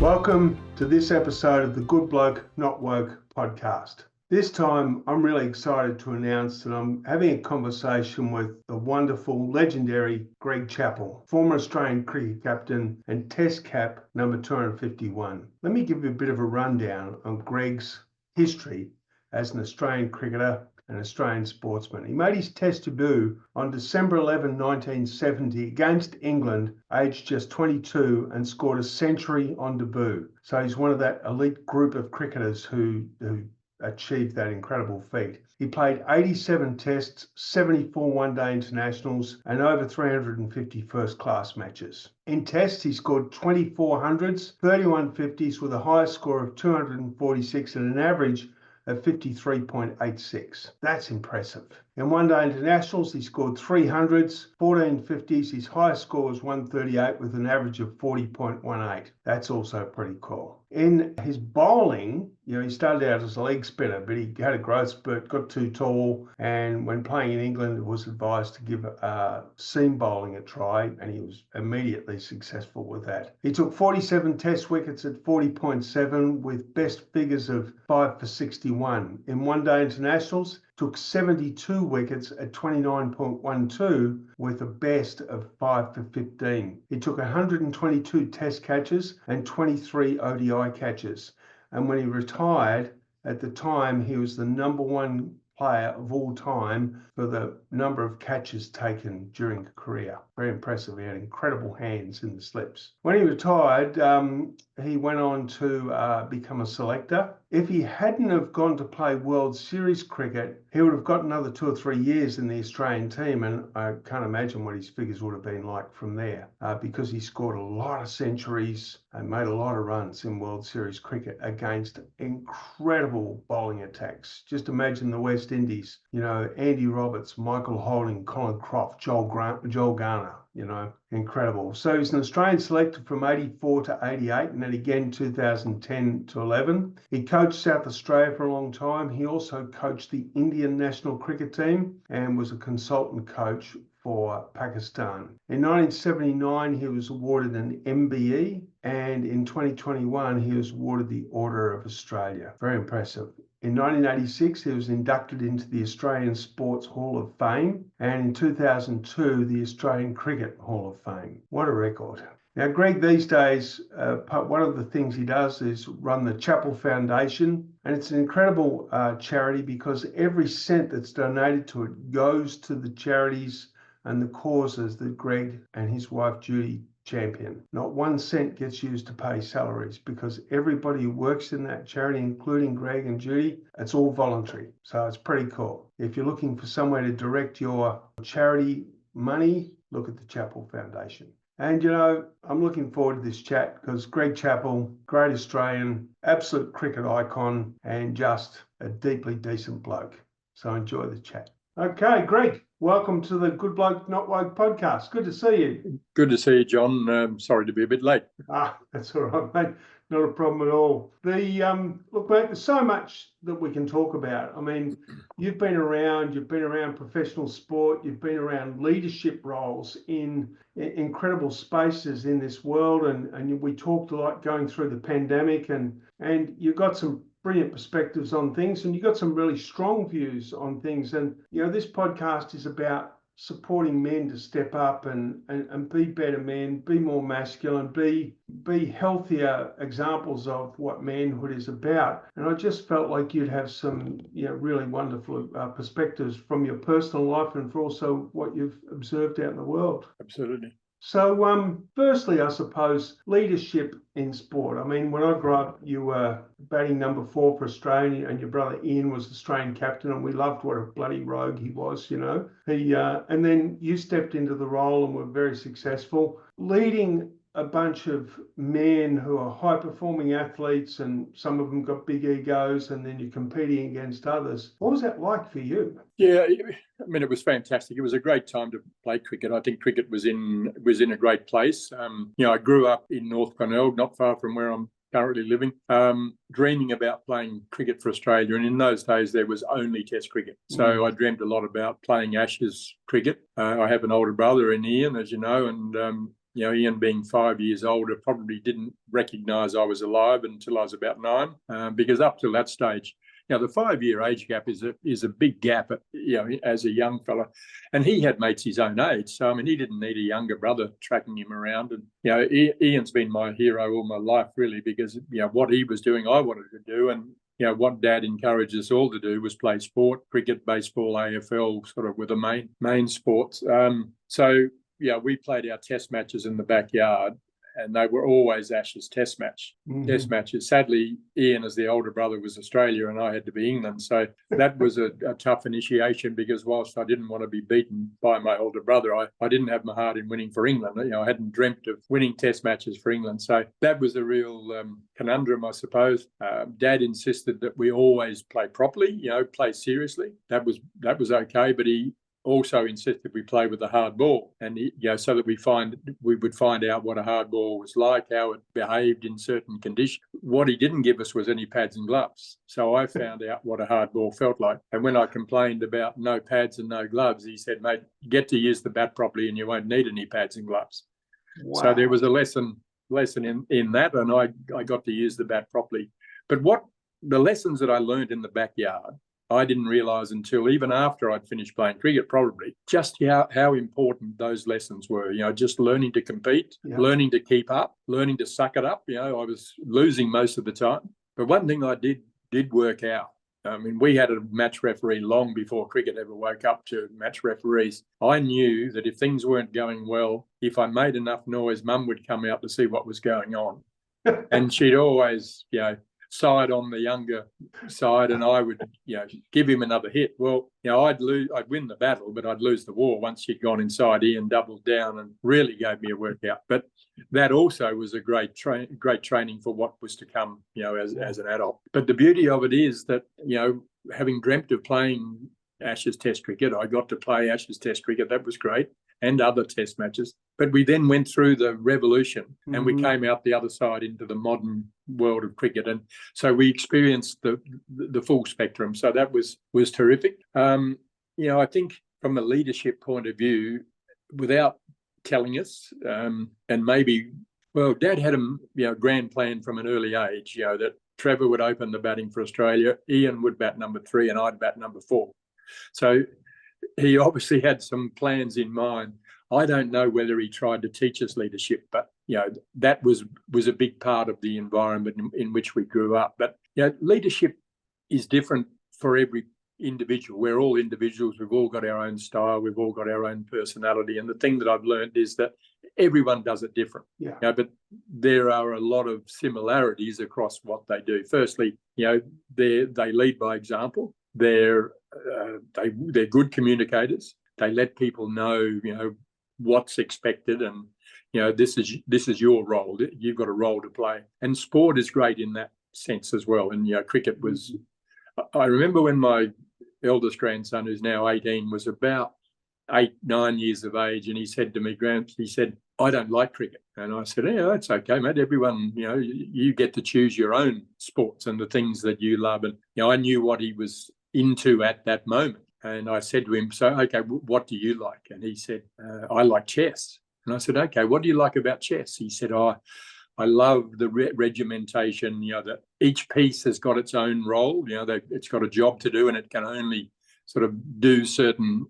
Welcome to this episode of the Good Bloke, Not Woke podcast. This time, I'm really excited to announce that I'm having a conversation with the wonderful, legendary Greg Chappell, former Australian cricket captain and Test cap number 251. Let me give you a bit of a rundown on Greg's history as an Australian cricketer and Australian sportsman. He made his Test debut on December 11, 1970 against England, aged just 22, and scored a century on debut. So he's one of that elite group of cricketers who achieved that incredible feat. He played 87 tests, 74 one-day internationals, and over 350 first-class matches. In tests, he scored 24 hundreds, 31 50s with a highest score of 246 and an average of 53.86. That's impressive. In one-day internationals, he scored 300s, 14 50s. His highest score was 138 with an average of 40.18. That's also pretty cool. In his bowling, he started out as a leg spinner, but he had a growth spurt, got too tall, and when playing in England, was advised to give seam bowling a try, and he was immediately successful with that. He took 47 test wickets at 40.7 with best figures of 5 for 61. In one-day internationals, took 72 wickets at 29.12 with a best of 5 for 15. He took 122 test catches and 23 ODI catches. And when he retired, at the time, he was the number one player of all time for the number of catches taken during a career. Very impressive. He had incredible hands in the slips. When he retired, he went on to become a selector. If he hadn't have gone to play World Series cricket, he would have got another 2 or 3 years in the Australian team, and I can't imagine what his figures would have been like from there, because he scored a lot of centuries and made a lot of runs in World Series cricket against incredible bowling attacks. Just imagine the West Indies, Andy Roberts, Michael Holding, Colin Croft, Joel Garner, incredible. So he's an Australian selector from 84 to 88 and then again 2010 to 11. He coached South Australia for a long time. He also coached the Indian national cricket team and was a consultant coach for Pakistan. In 1979, he was awarded an MBE, and in 2021, he was awarded the Order of Australia. Very impressive. In 1986, he was inducted into the Australian Sports Hall of Fame, and in 2002, the Australian Cricket Hall of Fame. What a record. Now, Greg, these days, one of the things he does is run the Chappell Foundation, and it's an incredible charity because every cent that's donated to it goes to the charities and the causes that Greg and his wife Judy champion. Not 1 cent gets used to pay salaries because everybody who works in that charity, including Greg and Judy, it's all voluntary. So it's pretty cool. If you're looking for somewhere to direct your charity money, look at the Chappell Foundation. And, I'm looking forward to this chat because Greg Chappell, great Australian, absolute cricket icon, and just a deeply decent bloke. So enjoy the chat. Okay, Greg, welcome to the Good Bloke, Not Woke podcast. Good to see you. Good to see you, John. Sorry to be a bit late. That's all right, mate. Not a problem at all. Look, mate, there's so much that we can talk about. I mean, you've been around professional sport, you've been around leadership roles in incredible spaces in this world, and we talked a lot going through the pandemic, and you've got some brilliant perspectives on things, and you've got some really strong views on things. And, this podcast is about supporting men to step up and be better men, be more masculine, be healthier examples of what manhood is about. And I just felt like you'd have some, really wonderful perspectives from your personal life and for also what you've observed out in the world. Absolutely. So, firstly, I suppose, leadership in sport. I mean, when I grew up, you were batting number 4 for Australia, and your brother Ian was the Australian captain, and we loved what a bloody rogue he was, and then you stepped into the role and were very successful, leading a bunch of men who are high-performing athletes, and some of them got big egos, and then you're competing against others. What was that like for you? Yeah, I mean, it was fantastic. It was a great time to play cricket. I think cricket was in a great place. I grew up in North Cornell, not far from where I'm currently living, dreaming about playing cricket for Australia. And in those days, there was only Test cricket. So I dreamt a lot about playing Ashes cricket. I have an older brother in Ian, as you know, and Ian being 5 years older probably didn't recognise I was alive until I was about 9, because up till that stage, the 5-year age gap is a big gap, as a young fella. And he had mates his own age. So, I mean, he didn't need a younger brother tracking him around. And, Ian's been my hero all my life, really, because, what he was doing, I wanted to do. And, what Dad encouraged us all to do was play sport, cricket, baseball, AFL, sort of were the main sports. So, we played our test matches in the backyard, and they were always Ashes test matches. Sadly, Ian, as the older brother, was Australia and I had to be England. So that was a tough initiation, because whilst I didn't want to be beaten by my older brother, I didn't have my heart in winning for England. I hadn't dreamt of winning test matches for England. So that was a real conundrum, I suppose. Dad insisted that we always play properly, play seriously. That was okay, but he also insisted we play with a hard ball, and so that we would find out what a hard ball was like, how it behaved in certain conditions. What he didn't give us was any pads and gloves. So I found out what a hard ball felt like. And when I complained about no pads and no gloves, he said, "Mate, get to use the bat properly and you won't need any pads and gloves." Wow. So there was a lesson in that, and I got to use the bat properly. But what the lessons that I learned in the backyard, I didn't realise until even after I'd finished playing cricket, probably, just how important those lessons were. Just learning to compete, learning to keep up, learning to suck it up. I was losing most of the time. But one thing I did work out, I mean, we had a match referee long before cricket ever woke up to match referees. I knew that if things weren't going well, if I made enough noise, Mum would come out to see what was going on. And she'd always, side on the younger side, and I would, give him another hit. Well, I'd win the battle, but I'd lose the war once she'd gone inside. Ian doubled down and really gave me a workout. But that also was a great training for what was to come, as an adult. But the beauty of it is that, having dreamt of playing Ashes Test cricket, I got to play Ashes Test cricket. That was great, and other Test matches. But we then went through the revolution, and we came out the other side into the modern world of cricket, and so we experienced the full spectrum. So that was terrific. I think from a leadership point of view, without telling us, and maybe, well, Dad had a grand plan from an early age. That Trevor would open the batting for Australia, Ian would bat number 3, and I'd bat number 4. So he obviously had some plans in mind. I don't know whether he tried to teach us leadership, but that was a big part of the environment in which we grew up. But leadership is different for every individual. We're all individuals. We've all got our own style. We've all got our own personality. And the thing that I've learned is that everyone does it different. But there are a lot of similarities across what they do. Firstly, they lead by example. They're good communicators. They let people know, what's expected, and this is your role. You've got a role to play. And sport is great in that sense as well. And cricket was. I remember when my eldest grandson, who's now 18, was about 8-9 years of age, and he said to me, "Gramps," he said, "I don't like cricket." And I said, "Yeah, that's okay, mate. Everyone, you get to choose your own sports and the things that you love." And I knew what he was into at that moment. And I said to him, "So, okay, what do you like?" And he said, "I like chess." And I said, "Okay, what do you like about chess?" He said, I love the regimentation, that each piece has got its own role, it's got a job to do, and it can only sort of do certain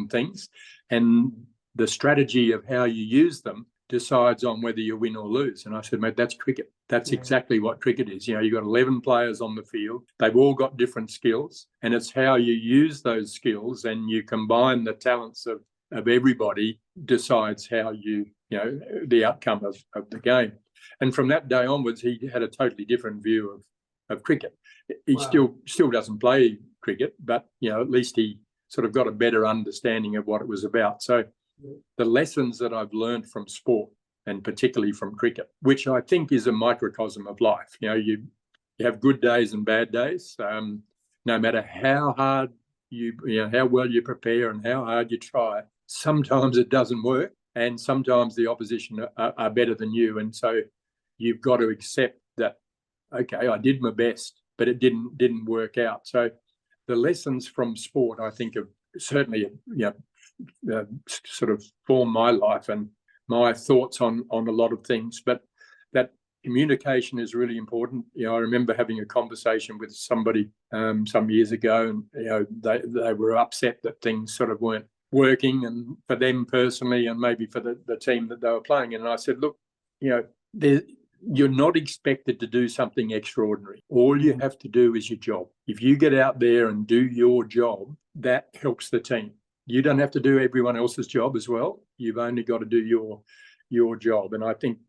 things. And the strategy of how you use them decides on whether you win or lose." And I said, "Mate, that's cricket. That's exactly what cricket is. You've got 11 players on the field. They've all got different skills, and it's how you use those skills and you combine the talents of everybody decides how the outcome of the game." And from that day onwards, he had a totally different view of cricket. He still doesn't play cricket, but at least he sort of got a better understanding of what it was about. So the lessons that I've learned from sport, and particularly from cricket, which I think is a microcosm of life. You have good days and bad days. No matter how hard how well you prepare and how hard you try, sometimes it doesn't work, and sometimes the opposition are better than you. And so you've got to accept that, okay, I did my best, but it didn't work out. So the lessons from sport, I think, have certainly sort of formed my life and my thoughts on a lot of things. But that communication is really important. I remember having a conversation with somebody some years ago, and they were upset that things sort of weren't working, and for them personally, and maybe for the team that they were playing in. And I said, look, you're not expected to do something extraordinary. All you have to do is your job. If you get out there and do your job, that helps the team. You don't have to do everyone else's job as well. You've only got to do your job. And I think,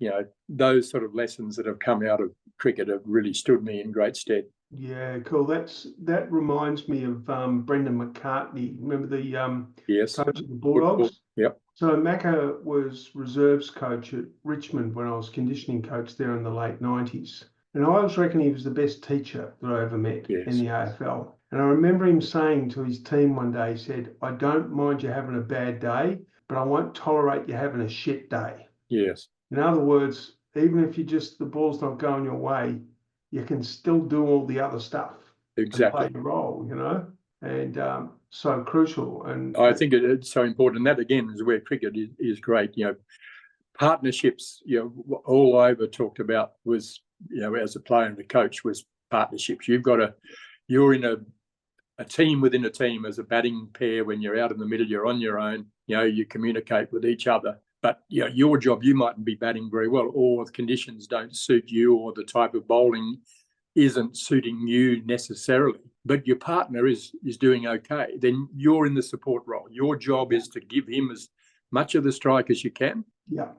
those sort of lessons that have come out of cricket have really stood me in great stead. Yeah, cool. That reminds me of Brendan McCartney. Remember the yes. coach of the Bulldogs? Yep. So Macca was reserves coach at Richmond when I was conditioning coach there in the late 90s. And I always reckon he was the best teacher that I ever met in the AFL. And I remember him saying to his team one day, he said, I don't mind you having a bad day, but I won't tolerate you having a shit day. Yes. In other words, even if the ball's not going your way, you can still do all the other stuff. Exactly. And play your role, and so crucial. And I think it's so important. That again is where cricket is great. Partnerships. All I ever talked about was, as a player and a coach, was partnerships. You're in a team within a team as a batting pair. When you're out in the middle, you're on your own. You communicate with each other. But your job, you mightn't be batting very well, or the conditions don't suit you, or the type of bowling isn't suiting you necessarily, but your partner is doing okay. Then you're in the support role. Your job is to give him as much of the strike as you can,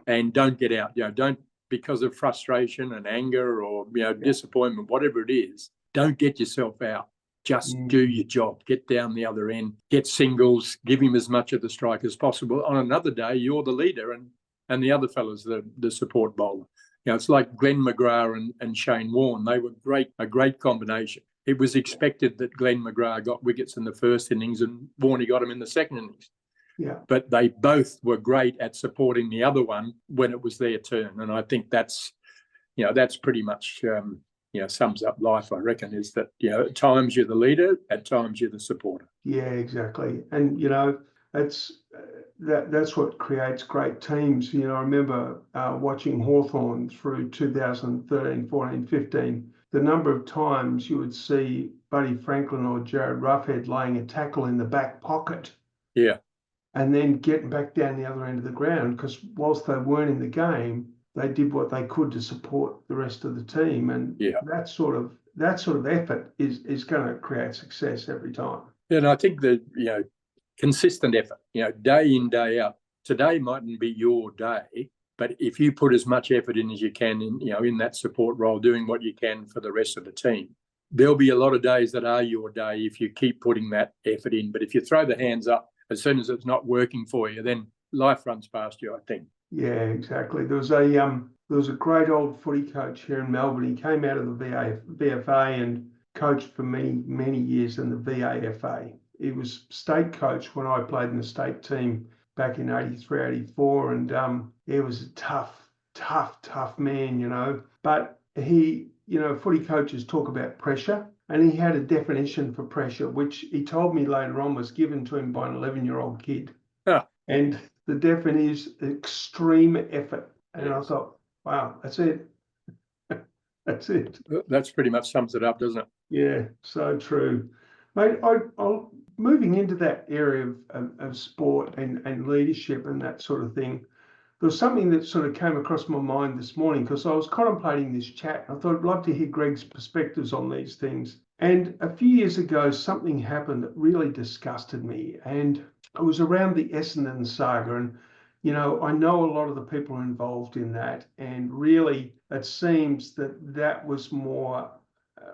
and don't get out. Don't, because of frustration and anger or disappointment, whatever it is, don't get yourself out. Just do your job. Get down the other end. Get singles. Give him as much of the strike as possible. On another day, you're the leader, and the other fella's the support bowler. It's like Glenn McGrath and Shane Warne. They were a great combination. It was expected that Glenn McGrath got wickets in the first innings and Warne got them in the second innings. Yeah. But they both were great at supporting the other one when it was their turn. And I think that's pretty much sums up life, I reckon, is that, at times you're the leader, at times you're the supporter. Yeah, exactly. And, that's what creates great teams. I remember watching Hawthorn through 2013, 14, 15, the number of times you would see Buddy Franklin or Jared Roughhead laying a tackle in the back pocket. Yeah. And then getting back down the other end of the ground, because whilst they weren't in the game, they did what they could to support the rest of the team. And that sort of effort is going to create success every time. And I think that, consistent effort, day in, day out. Today mightn't be your day, but if you put as much effort in as you can in that support role, doing what you can for the rest of the team, there'll be a lot of days that are your day if you keep putting that effort in. But if you throw the hands up as soon as it's not working for you, then life runs past you, I think. Yeah, exactly. There was a great old footy coach here in Melbourne. He came out of the VFA and coached for many, many years in the VAFA. He was state coach when I played in the state team back in 83, 84. And he was a tough man, But he, footy coaches talk about pressure. And he had a definition for pressure, which he told me later on was given to him by an 11-year-old kid. Yeah. And the definition is extreme effort. And I thought, wow, that's it. That's it. That's pretty much sums it up, doesn't it? Yeah, so true. Mate, I'll moving into that area of sport and leadership and that sort of thing, there was something that sort of came across my mind this morning because I was contemplating this chat. I thought I'd love to hear Greg's perspectives on these things. And a few years ago, something happened that really disgusted me. And it was around the Essendon saga. And, I know a lot of the people involved in that. And really, it seems that was more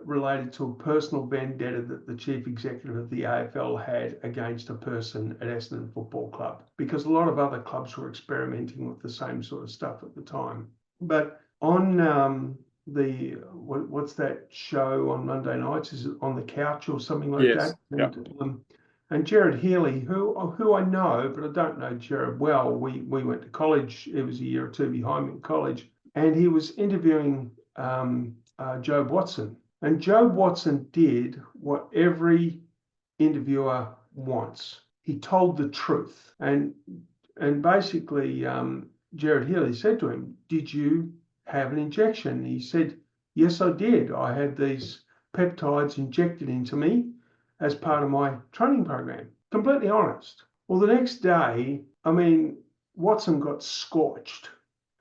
related to a personal vendetta that the chief executive of the AFL had against a person at Essendon Football Club, because a lot of other clubs were experimenting with the same sort of stuff at the time. But on what's that show on Monday nights? Is it On the Couch or something like that? And Jared Healy, who I know, but I don't know Jared well. We went to college. It was a year or two behind me in college, and he was interviewing Jobe Watson. And Jobe Watson did what every interviewer wants. He told the truth. And basically, Jared Healy said to him, "Did you have an injection?" He said, "Yes, I did. I had these peptides injected into me as part of my training program." Completely honest. Well, the next day, I mean, Watson got scorched.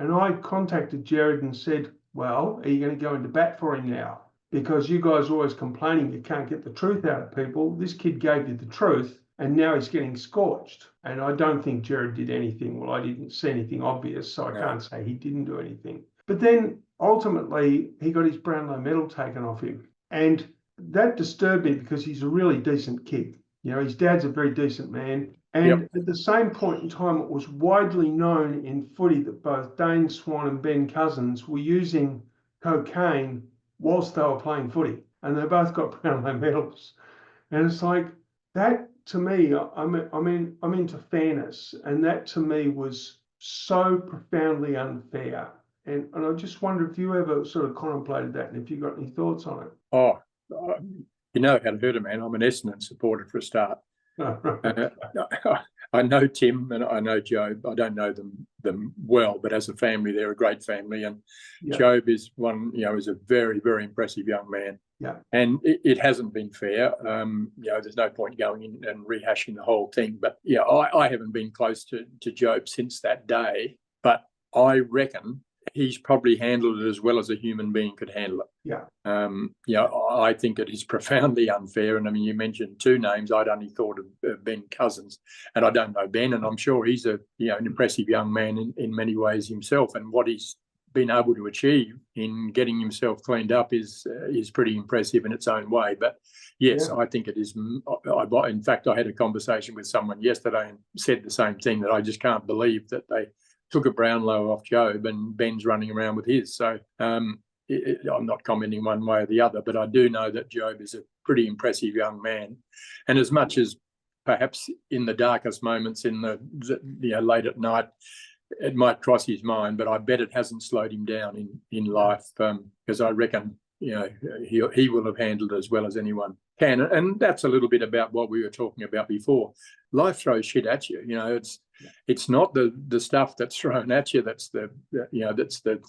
And I contacted Jared and said, "Well, are you going to go into bat for him now? Because you guys are always complaining you can't get the truth out of people. This kid gave you the truth and now he's getting scorched." And I don't think Jared did anything. Well, I didn't see anything obvious, so I can't say he didn't do anything. But then ultimately he got his Brownlow medal taken off him. And that disturbed me because he's a really decent kid. You know, his dad's a very decent man. And at the same point in time, it was widely known in footy that both Dane Swan and Ben Cousins were using cocaine whilst they were playing footy. And they both got Brownlow medals. And it's like, that to me, I'm into fairness. And that to me was so profoundly unfair. And I just wonder if you ever sort of contemplated that and if you got any thoughts on it. Oh, you know how to hurt a man. I'm an Essendon supporter for a start. I know Tim and I know Job. I don't know them well, but as a family, they're a great family. And Job is one, is a very, very impressive young man. Yeah. And it hasn't been fair. There's no point going in and rehashing the whole thing. But I haven't been close to Job since that day. But I reckon he's probably handled it as well as a human being could handle it. Yeah. I think it is profoundly unfair. And I mean, you mentioned two names. I'd only thought of Ben Cousins, and I don't know Ben, and I'm sure he's an impressive young man in many ways himself. And what he's been able to achieve in getting himself cleaned up is pretty impressive in its own way. But yes, I think it is. In fact, I had a conversation with someone yesterday and said the same thing, that I just can't believe that they took a Brownlow off Job and Ben's running around with his. So I'm not commenting one way or the other, but I do know that Job is a pretty impressive young man. And as much as perhaps in the darkest moments in the late at night, it might cross his mind, but I bet it hasn't slowed him down in life, because I reckon he will have handled it as well as anyone can. And that's a little bit about what we were talking about before. Life throws shit at you. It's not the stuff that's thrown at you that's the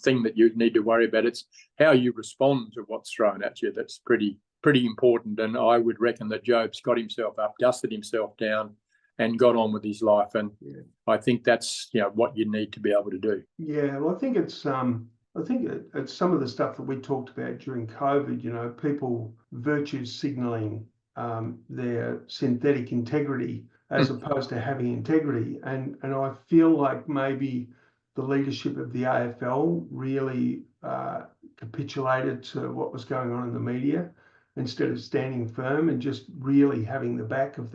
thing that you need to worry about. It's how you respond to what's thrown at you that's pretty important. And I would reckon that Job's got himself up, dusted himself down, and got on with his life. And I think that's what you need to be able to do. Yeah, well, I think it's some of the stuff that we talked about during COVID. People virtue signalling their synthetic integrity as opposed to having integrity. And I feel like maybe the leadership of the AFL really capitulated to what was going on in the media instead of standing firm and just really having the back of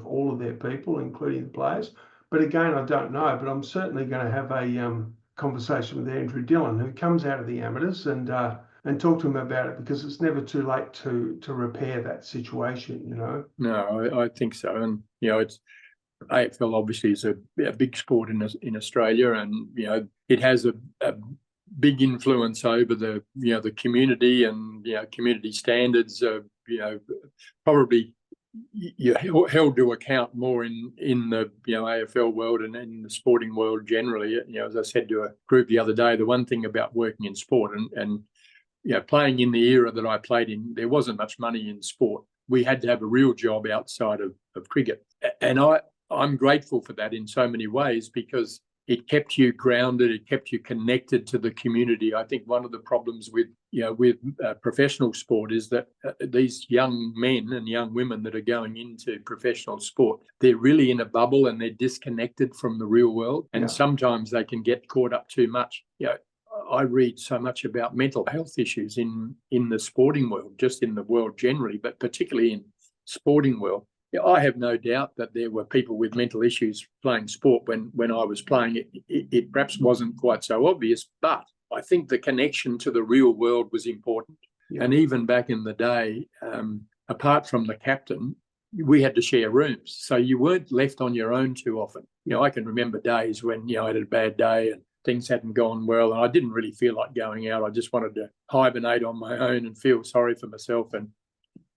all of their people, including the players. But again, I don't know, but I'm certainly going to have a conversation with Andrew Dillon, who comes out of the amateurs, and talk to him about it, because it's never too late to repair that situation, No, I think so. And, it's AFL obviously is a big sport in Australia, and, it has a big influence over the community, and, community standards are, probably held to account more in the AFL world and in the sporting world generally. As I said to a group the other day, the one thing about working in sport and playing in the era that I played in, there wasn't much money in sport. We had to have a real job outside of cricket, and I'm grateful for that in so many ways, because it kept you grounded, it kept you connected to the community. I think one of the problems with professional sport is that these young men and young women that are going into professional sport, they're really in a bubble and they're disconnected from the real world. And sometimes they can get caught up too much. I read so much about mental health issues in the sporting world, just in the world generally, but particularly in sporting world. I have no doubt that there were people with mental issues playing sport when I was playing it. It perhaps wasn't quite so obvious, but I think the connection to the real world was important. And even back in the day, apart from the captain, we had to share rooms. So you weren't left on your own too often. I can remember days when, I had a bad day and things hadn't gone well, and I didn't really feel like going out. I just wanted to hibernate on my own and feel sorry for myself. And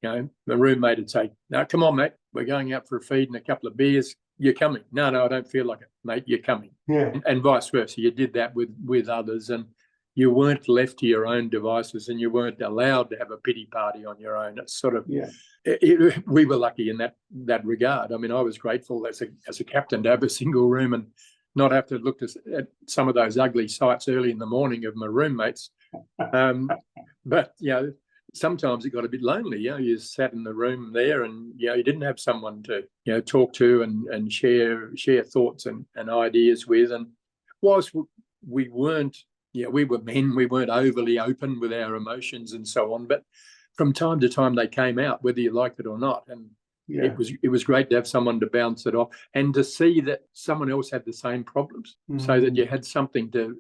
the roommate would say, "No, come on, mate, we're going out for a feed and a couple of beers. you're coming. No, I don't feel like it, mate. You're coming. Yeah. And vice versa. You did that with others, and you weren't left to your own devices, and you weren't allowed to have a pity party on your own. It's sort of, we were lucky in that regard. I mean, I was grateful as a captain to have a single room and not have to look at some of those ugly sights early in the morning of my roommates. But sometimes it got a bit lonely. You sat in the room there, and you didn't have someone to talk to and share thoughts and ideas with. And whilst we weren't, we were men, we weren't overly open with our emotions and so on, but from time to time they came out, whether you liked it or not. And it was great to have someone to bounce it off and to see that someone else had the same problems, so that you had something to,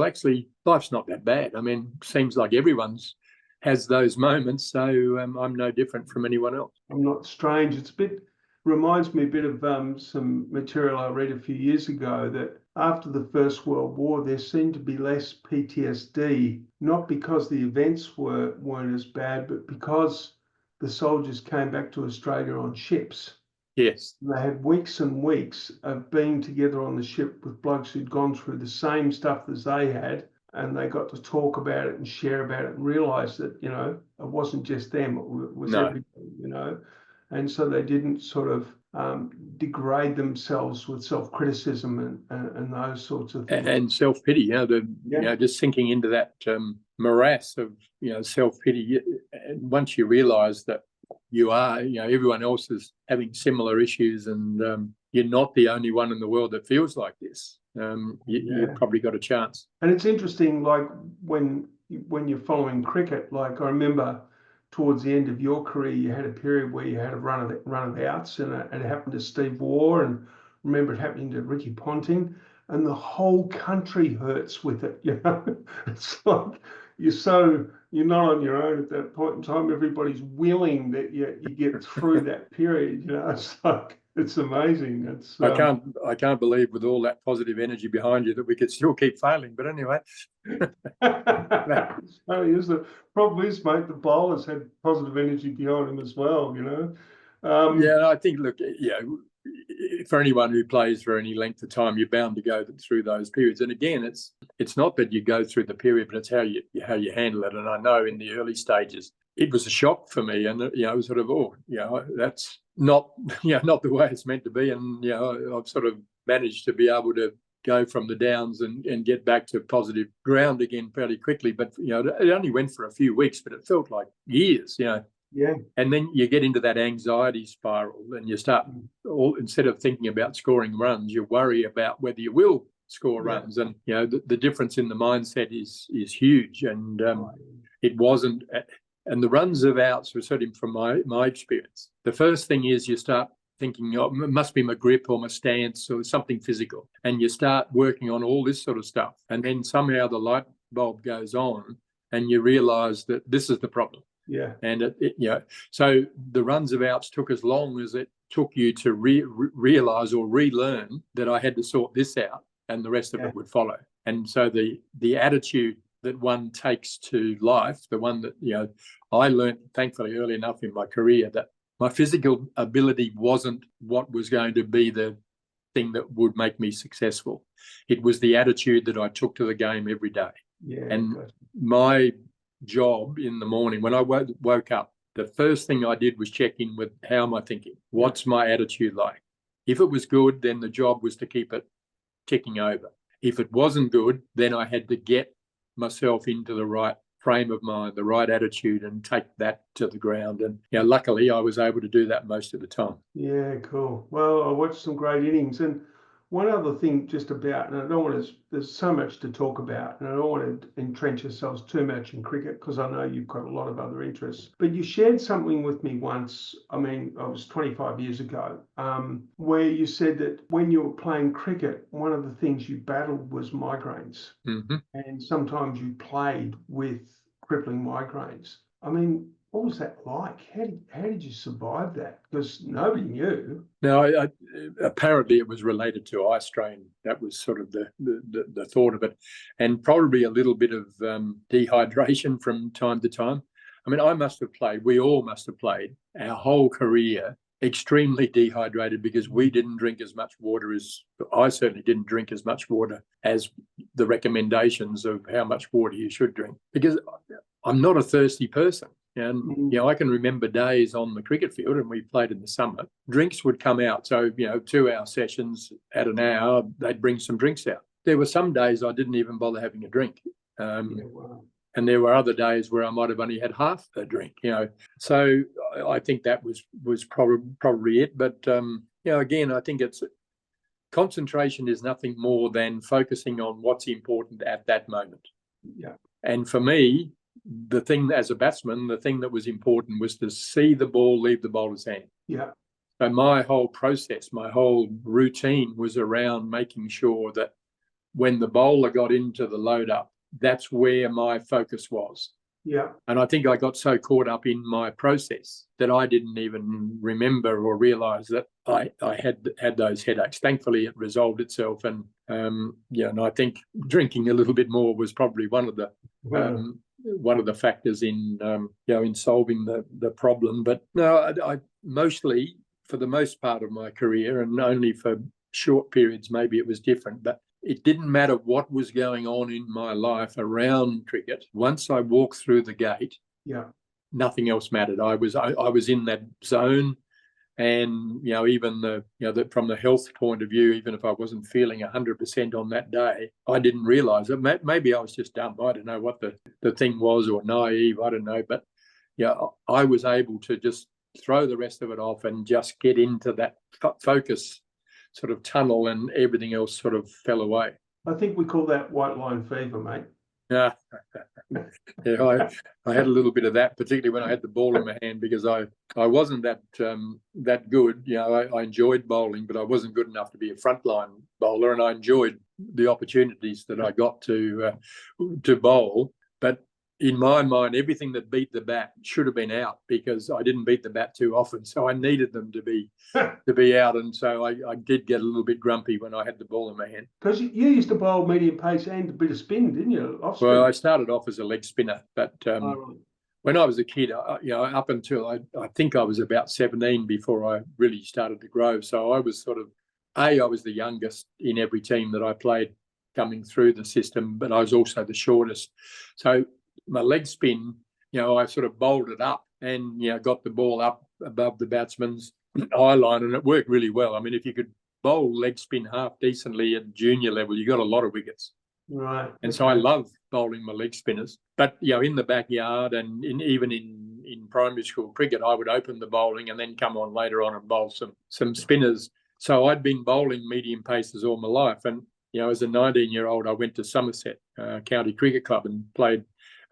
actually, life's not that bad. I mean, seems like everyone's has those moments, so I'm no different from anyone else. I'm not strange. Reminds me a bit of some material I read a few years ago, that after the First World War, there seemed to be less PTSD, not because the events weren't as bad, but because the soldiers came back to Australia on ships. Yes. They had weeks and weeks of being together on the ship with blokes who'd gone through the same stuff as they had, and they got to talk about it and share about it and realise that, it wasn't just them, it was everybody, And so they didn't sort of degrade themselves with self-criticism and those sorts of things. And self-pity, just sinking into that morass of, self-pity. Once you realise that you are, everyone else is having similar issues, and you're not the only one in the world that feels like this, you've probably got a chance. And it's interesting, like when you're following cricket, like I remember towards the end of your career, you had a period where you had a run of outs, and it happened to Steve Waugh, and remember it happening to Ricky Ponting, and the whole country hurts with it. It's like you're not on your own at that point in time. Everybody's willing that you get through that period. It's like, it's amazing. I can't believe, with all that positive energy behind you, that we could still keep failing. But anyway, it's funny, isn't it? Problem is, mate, the bowlers had positive energy behind them as well. I think, look, for anyone who plays for any length of time, you're bound to go through those periods. And again, it's not that you go through the period, but it's how you handle it. And I know in the early stages, it was a shock for me, and it was sort of, that's not not the way it's meant to be. And I've sort of managed to be able to go from the downs and get back to positive ground again fairly quickly. But it only went for a few weeks, but it felt like years. Yeah. And then you get into that anxiety spiral, and you start, instead of thinking about scoring runs, you worry about whether you will score runs. And the difference in the mindset is huge. And it wasn't. And the runs of outs were certainly, from my experience, the first thing is you start thinking, it must be my grip or my stance or something physical, and you start working on all this sort of stuff. And then somehow the light bulb goes on, and you realise that this is the problem. Yeah. And so the runs of outs took as long as it took you to realise or relearn that I had to sort this out, and the rest of it would follow. And so the attitude that one takes to life, the one that I learned, thankfully, early enough in my career, that my physical ability wasn't what was going to be the thing that would make me successful. It was the attitude that I took to the game every day. Yeah. And my job in the morning, when I woke up, the first thing I did was check in with, how am I thinking? What's my attitude like? If it was good, then the job was to keep it ticking over. If it wasn't good, then I had to get myself into the right frame of mind, the right attitude, and take that to the ground. And luckily I was able to do that most of the time. Yeah, cool. Well, I watched some great innings. And one other thing just about, and I don't want to, there's so much to talk about, and I don't want to entrench ourselves too much in cricket, because I know you've got a lot of other interests, but you shared something with me once, I was 25 years ago, where you said that when you were playing cricket, one of the things you battled was migraines. Mm-hmm. And sometimes you played with crippling migraines. What was that like? How did you survive that? Because nobody knew. No, apparently it was related to eye strain. That was sort of the thought of it, and probably a little bit of dehydration from time to time. We all must have played our whole career extremely dehydrated because we didn't drink as much water as I certainly didn't drink as much water as the recommendations of how much water you should drink, because I'm not a thirsty person. And, I can remember days on the cricket field, and we played in the summer, drinks would come out. So, 2-hour sessions at an hour, they'd bring some drinks out. There were some days I didn't even bother having a drink. And there were other days where I might have only had half a drink, So I think that was probably it. But, again, I think concentration is nothing more than focusing on what's important at that moment. Yeah. And for me, the thing as a batsman, the thing that was important was to see the ball leave the bowler's hand. Yeah. So my whole process, my whole routine was around making sure that when the bowler got into the load up, that's where my focus was. Yeah. And I think I got so caught up in my process that I didn't even remember or realise that I had those headaches. Thankfully, it resolved itself, and and I think drinking a little bit more was probably one of the factors in in solving the problem. But no, I mostly, for the most part of my career, and only for short periods, maybe it was different, but it didn't matter what was going on in my life around cricket. Once I walked through the gate, nothing else mattered. I was in that zone, and even from the health point of view, even if I wasn't feeling 100% on that day, I didn't realise it. Maybe I was just dumb. I don't know what the thing was, or naive. I don't know, but I was able to just throw the rest of it off and just get into that focus sort of tunnel, and everything else sort of fell away. I think we call that white line fever, mate. Yeah, I had a little bit of that, particularly when I had the ball in my hand, because I wasn't that good. I enjoyed bowling, but I wasn't good enough to be a frontline bowler, and I enjoyed the opportunities that I got to bowl. But in my mind, everything that beat the bat should have been out, because I didn't beat the bat too often. So I needed them to be out. And so I did get a little bit grumpy when I had the ball in my hand. Because you used to bowl medium pace and a bit of spin, didn't you? Well, I started off as a leg spinner, but when I was a kid, up until I think I was about 17 before I really started to grow. So I was I was the youngest in every team that I played coming through the system, but I was also the shortest. So my leg spin, I sort of bowled it up and, got the ball up above the batsman's eye line, and it worked really well. I mean, if you could bowl leg spin half decently at junior level, you got a lot of wickets. Right. And so I love bowling my leg spinners. But, in the backyard and even in primary school cricket, I would open the bowling and then come on later on and bowl some spinners. So I'd been bowling medium paces all my life. And, as a 19-year-old, I went to Somerset County Cricket Club and played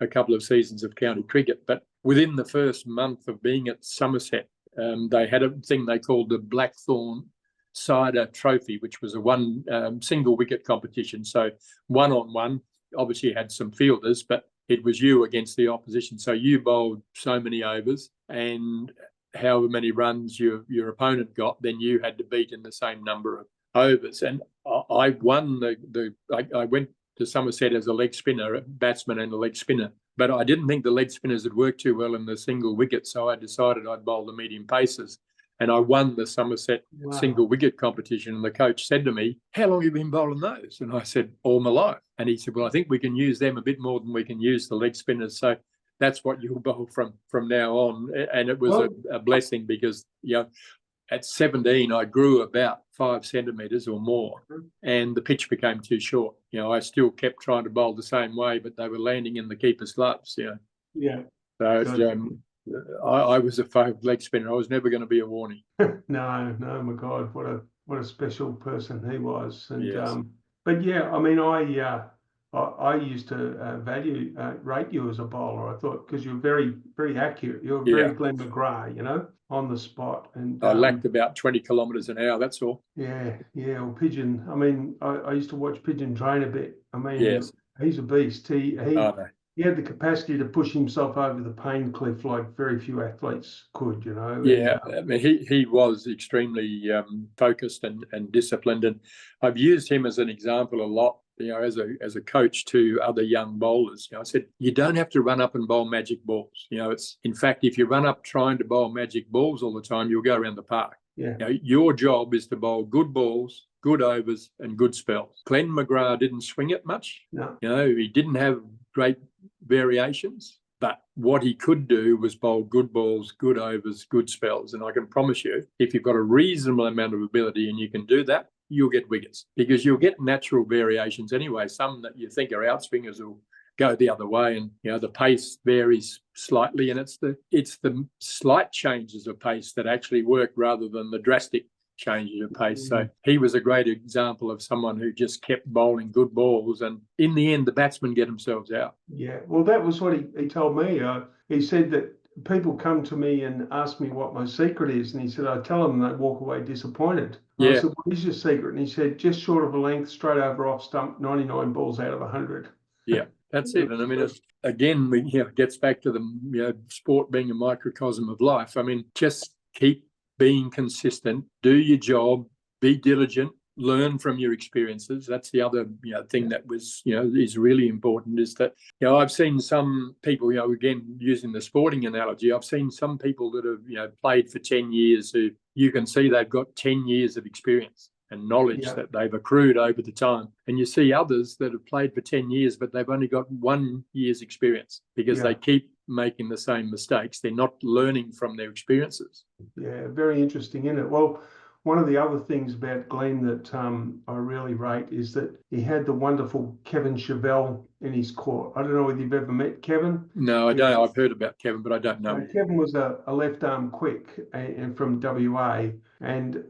a couple of seasons of county cricket. But within the first month of being at Somerset, they had a thing they called the Blackthorn Cider Trophy, which was a one single wicket competition. So 1-on-1, obviously had some fielders, but it was you against the opposition. So you bowled so many overs, and however many runs your opponent got, then you had to beat in the same number of overs. And I won I went to Somerset as a leg spinner, a batsman and a leg spinner. But I didn't think the leg spinners had worked too well in the single wicket, so I decided I'd bowl the medium paces. And I won the Somerset single wicket competition. And the coach said to me, "How long have you been bowling those?" And I said, "All my life." And he said, "Well, I think we can use them a bit more than we can use the leg spinners. So that's what you'll bowl from now on." And it was a blessing, because, at 17, I grew about 5 centimetres or more, and the pitch became too short. I still kept trying to bowl the same way, but they were landing in the keeper's gloves. Yeah. So I was a favourite leg spinner. I was never going to be a Warnie. No, my God, what a special person he was. And yes. But yeah, I mean, I used to rate you as a bowler. I thought, because you're very, very accurate. You're very Glenn McGrath, on the spot. And I lacked about 20 kilometres an hour. That's all. Yeah. Well, Pigeon. I mean, I used to watch Pigeon train a bit. I mean, yes. He's a beast. He had the capacity to push himself over the pain cliff like very few athletes could. Yeah, I mean, he was extremely focused and disciplined, and I've used him as an example a lot as a coach to other young bowlers. I said, you don't have to run up and bowl magic balls. It's, in fact, if you run up trying to bowl magic balls all the time, you'll go around the park. Yeah. Your job is to bowl good balls, good overs, and good spells. Glenn McGrath didn't swing it much. No. He didn't have great variations, but what he could do was bowl good balls, good overs, good spells. And I can promise you, if you've got a reasonable amount of ability and you can do that, you'll get wickets, because you'll get natural variations anyway. Some that you think are outswingers will go the other way, and the pace varies slightly, and it's the slight changes of pace that actually work rather than the drastic changes of pace. So he was a great example of someone who just kept bowling good balls, and in the end the batsmen get themselves out. Yeah, well, that was what he told me. He said that people come to me and ask me what my secret is, and he said I tell them, they walk away disappointed. Yeah. I said, what is your secret? And he said, just short of a length, straight over off stump, 99 balls out of 100. Yeah, that's it. And I mean, it gets back to the sport being a microcosm of life. I mean, just keep being consistent, do your job, be diligent, learn from your experiences. That's the other thing that was is really important, is that I've seen some people, again using the sporting analogy, I've seen some people that have played for 10 years who you can see they've got 10 years of experience and knowledge that they've accrued over the time. And you see others that have played for 10 years, but they've only got 1 year's experience because they keep making the same mistakes. They're not learning from their experiences. Yeah, very interesting, isn't it? Well, one of the other things about Glenn that I really rate is that he had the wonderful Kevin Chappell in his court. I don't know whether you've ever met Kevin. No, I don't. I've heard about Kevin, but I don't know. Kevin was a left arm quick and from WA, and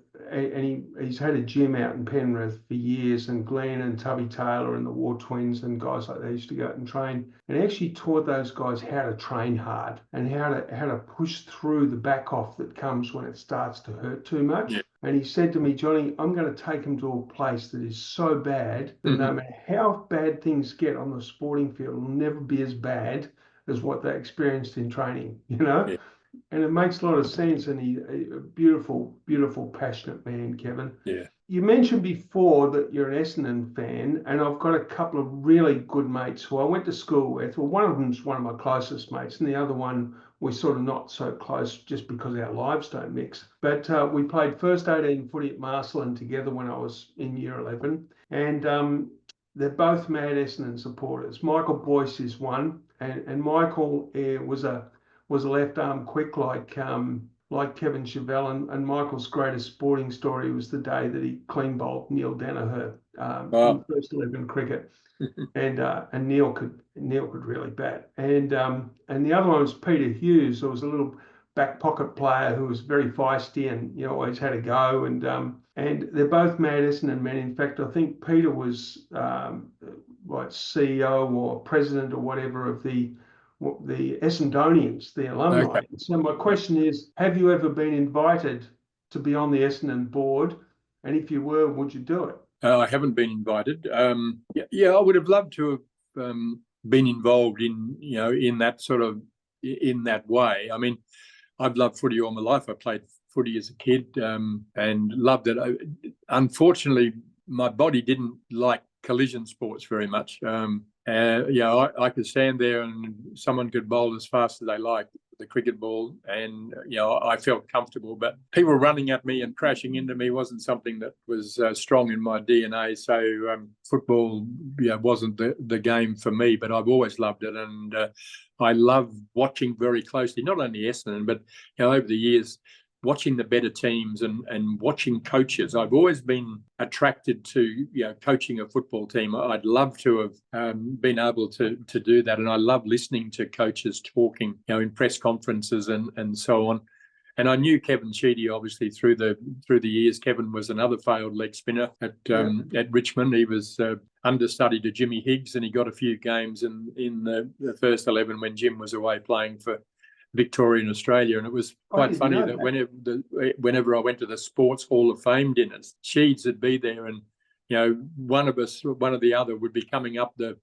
he's had a gym out in Penrith for years, and Glenn and Tubby Taylor and the War Twins and guys like that used to go out and train, and actually taught those guys how to train hard and how to push through the back off that comes when it starts to hurt too much. Yeah. And he said to me, Johnny, I'm going to take him to a place that is so bad that no matter how bad things get on the sporting field, it'll never be as bad as what they experienced in training, Yeah. And it makes a lot of sense. And he's a beautiful, beautiful, passionate man, Kevin. Yeah. You mentioned before that you're an Essendon fan, and I've got a couple of really good mates who I went to school with. Well, one of them's one of my closest mates, and the other one we're sort of not so close just because our lives don't mix. But we played first 18 footy at Marcelin together when I was in year 11, and they're both mad Essendon supporters. Michael Boyce is one, and Michael was a left arm quick like Kevin Chappell, and Michael's greatest sporting story was the day that he clean bowled Neil Danaher in first 11 cricket, and Neil could really bat, and the other one was Peter Hughes, who was a little back pocket player who was very feisty and always had a go, and they're both mad Essendon men. In fact, I think Peter was CEO or president or whatever of the Essendonians, the alumni. Okay. So my question is, have you ever been invited to be on the Essendon board? And if you were, would you do it? I haven't been invited. I would have loved to have been involved in that sort of, in that way. I mean, I've loved footy all my life. I played footy as a kid and loved it. Unfortunately, my body didn't like collision sports very much. I could stand there and someone could bowl as fast as they liked the cricket ball, and I felt comfortable. But people running at me and crashing into me wasn't something that was strong in my DNA. So football, wasn't the game for me. But I've always loved it, and I love watching very closely, not only Essendon, but over the years, watching the better teams and watching coaches. I've always been attracted to coaching a football team. I'd love to have been able to do that, and I love listening to coaches talking in press conferences and so on. And I knew Kevin Sheedy obviously through the years. Kevin was another failed leg spinner at Richmond. He was understudy to Jimmy Higgs, and he got a few games in the first 11 when Jim was away playing for Victoria and Australia. And it was quite funny that whenever I went to the Sports Hall of Fame dinners, Sheeds would be there, and one of the other would be coming up the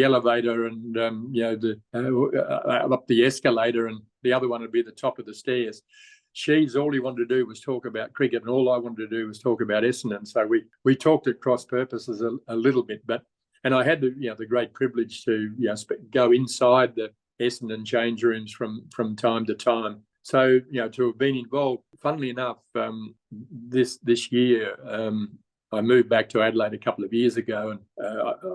elevator and up the escalator, and the other one would be at the top of the stairs. Sheeds, all he wanted to do was talk about cricket, and all I wanted to do was talk about Essendon. So we talked at cross purposes a little bit, but And I had the great privilege to go inside the Essendon change rooms from time to time. So to have been involved. Funnily enough, this year I moved back to Adelaide a couple of years ago, and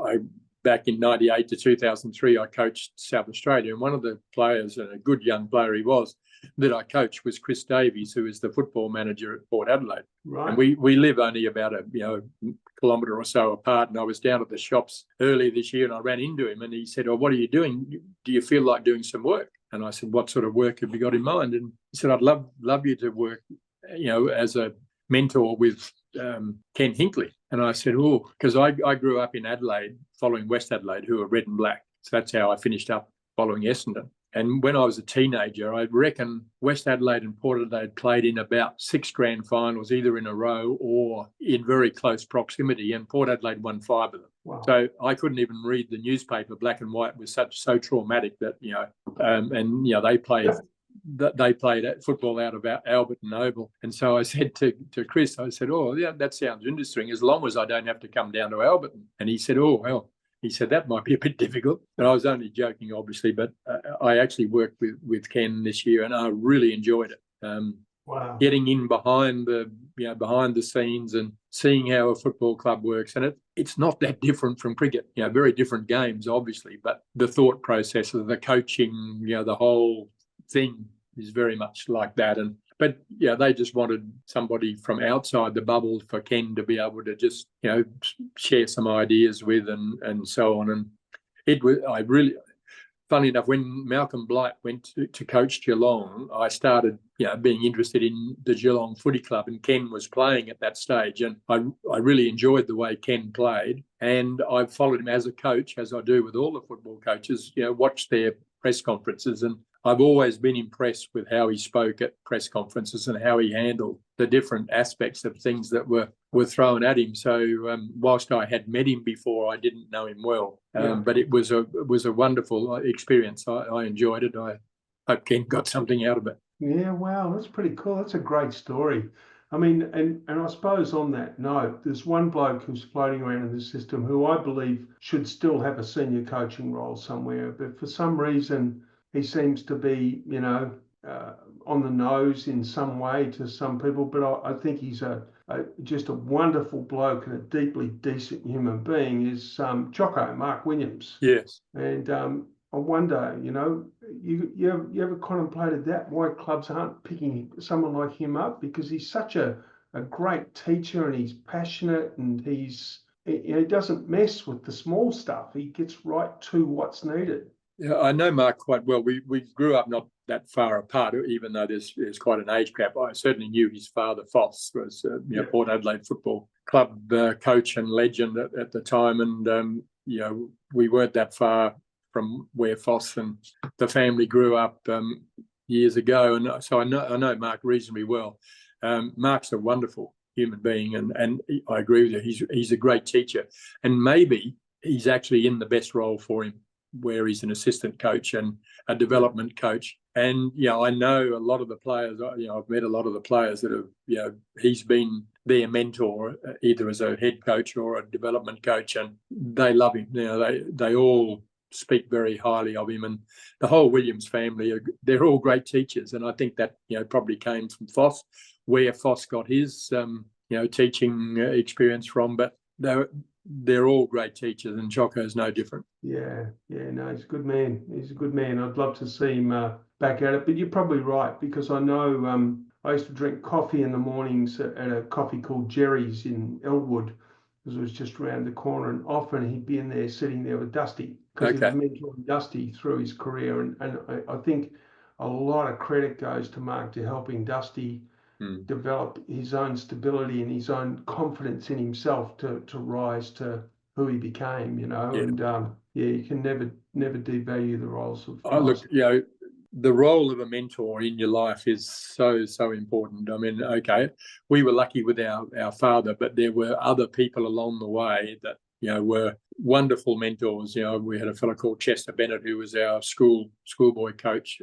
I back in 98 to 2003 I coached South Australia, and one of the players, and a good young player he was, that I coached was Chris Davies, who is the football manager at Port Adelaide. Right. And we live only about a kilometre or so apart. And I was down at the shops earlier this year, and I ran into him, and he said, "Oh, what are you doing? Do you feel like doing some work?" And I said, "What sort of work have you got in mind?" And he said, "I'd love you to work, as a mentor with Ken Hinkley." And I said, "Oh," because I grew up in Adelaide, following West Adelaide, who are red and black. So that's how I finished up following Essendon. And when I was a teenager, I reckon West Adelaide and Port Adelaide played in about 6 grand finals, either in a row or in very close proximity, and Port Adelaide won 5 of them. Wow. So I couldn't even read the newspaper. Black and white was so traumatic that they played football out of Alberton Oval. And so I said to Chris, I said, "Oh, yeah, that sounds interesting, as long as I don't have to come down to Alberton." And he said, "Oh, well," he said, "that might be a bit difficult." And I was only joking, obviously, but I actually worked with Ken this year, and I really enjoyed it. Wow. Getting in behind the scenes and seeing how a football club works. And it's not that different from cricket, very different games, obviously, but the thought process of the coaching, the whole thing is very much like that. But they just wanted somebody from outside the bubble for Ken to be able to just, share some ideas with and so on. And funny enough, when Malcolm Blight went to coach Geelong, I started, being interested in the Geelong Footy Club, and Ken was playing at that stage. And I really enjoyed the way Ken played. And I've followed him as a coach, as I do with all the football coaches, watched their press conferences. And I've always been impressed with how he spoke at press conferences and how he handled the different aspects of things that were thrown at him. So whilst I had met him before, I didn't know him well. But it was a wonderful experience. I enjoyed it. I hope Ken got something out of it. Yeah, wow, that's pretty cool. That's a great story. I mean, and I suppose on that note, there's one bloke who's floating around in the system who I believe should still have a senior coaching role somewhere, but for some reason he seems to be, on the nose in some way to some people. But I think he's just a wonderful bloke and a deeply decent human being. Is Jocko, Mark Williams. Yes. And I wonder, you ever contemplated that, why clubs aren't picking someone like him up? Because he's such a great teacher, and he's passionate, and he doesn't mess with the small stuff. He gets right to what's needed. Yeah, I know Mark quite well. We grew up not that far apart, even though there's quite an age gap. I certainly knew his father, Foss, was Port Adelaide Football Club coach and legend at the time. And, we weren't that far from where Foss and the family grew up years ago. And so I know Mark reasonably well. Mark's a wonderful human being, and I agree with you. He's a great teacher. And maybe he's actually in the best role for him, where he's an assistant coach and a development coach. And, I know a lot of the players, I've met a lot of the players that have, he's been their mentor, either as a head coach or a development coach, and they love him. They all speak very highly of him, and the whole Williams family, they're all great teachers. And I think that, probably came from Foss, where Foss got his, teaching experience from, but they're all great teachers, and Jocko's no different. Yeah, no, he's a good man. He's a good man. I'd love to see him back at it. But you're probably right, because I know I used to drink coffee in the mornings at a coffee called Jerry's in Elwood, because it was just around the corner, and often he'd be in there sitting there with Dusty, because he was mentoring Dusty through his career. And I think a lot of credit goes to Mark to helping Dusty develop his own stability and his own confidence in himself to rise to who he became, and you can never devalue the roles of look, the role of a mentor in your life is so important. I mean, okay, we were lucky with our father, but there were other people along the way that were wonderful mentors. We had a fellow called Chester Bennett, who was our schoolboy coach,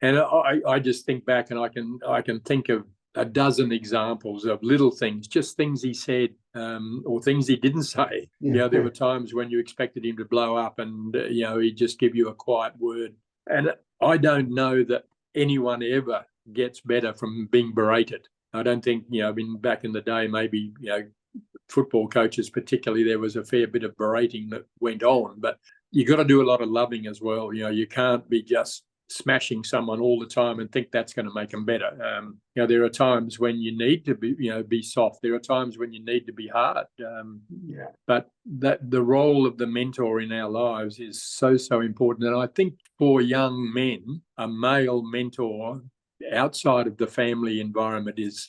and I just think back, and I can think of a dozen examples of little things, just things he said or things he didn't say. Yeah. There were times when you expected him to blow up and, he'd just give you a quiet word. And I don't know that anyone ever gets better from being berated. I don't think, back in the day, maybe, football coaches particularly, there was a fair bit of berating that went on, but you got to do a lot of loving as well. You can't be just smashing someone all the time and think that's going to make them better. There are times when you need to be soft. There are times when you need to be hard. But that the role of the mentor in our lives is so important. And I think for young men, a male mentor outside of the family environment is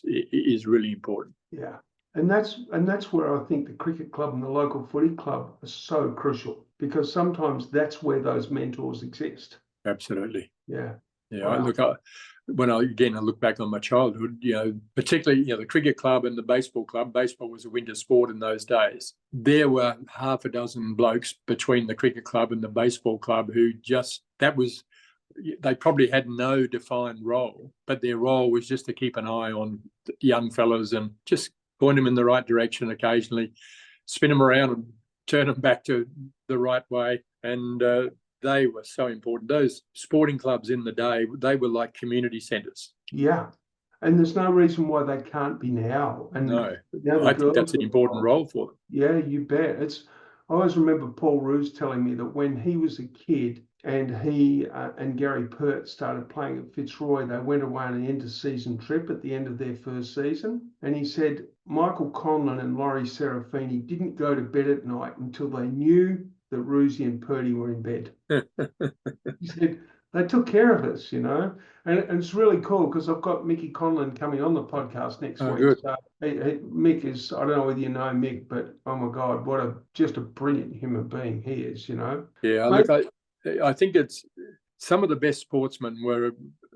really important. Yeah. And that's where I think the cricket club and the local footy club are so crucial, because sometimes that's where those mentors exist. Absolutely. Yeah. Wow. When I look back on my childhood, particularly, the cricket club and the baseball club. Baseball was a winter sport in those days. There were half a dozen blokes between the cricket club and the baseball club who they probably had no defined role, but their role was just to keep an eye on young fellas and just point them in the right direction occasionally, spin them around and turn them back to the right way. And they were so important. Those sporting clubs in the day, they were like community centres. Yeah. And there's no reason why they can't be now. And no, I think that's an important role for them. Yeah, you bet. I always remember Paul Roos telling me that when he was a kid and he and Gary Pert started playing at Fitzroy, they went away on an end-of-season trip at the end of their first season. And he said Michael Conlon and Laurie Serafini didn't go to bed at night until they knew that Roosie and Purdy were in bed. He said, they took care of us, And it's really cool because I've got Mickey Conlon coming on the podcast next week. Good. So Mick is, I don't know whether you know Mick, but oh my God, just a brilliant human being he is, Yeah, look, I think it's some of the best sportsmen were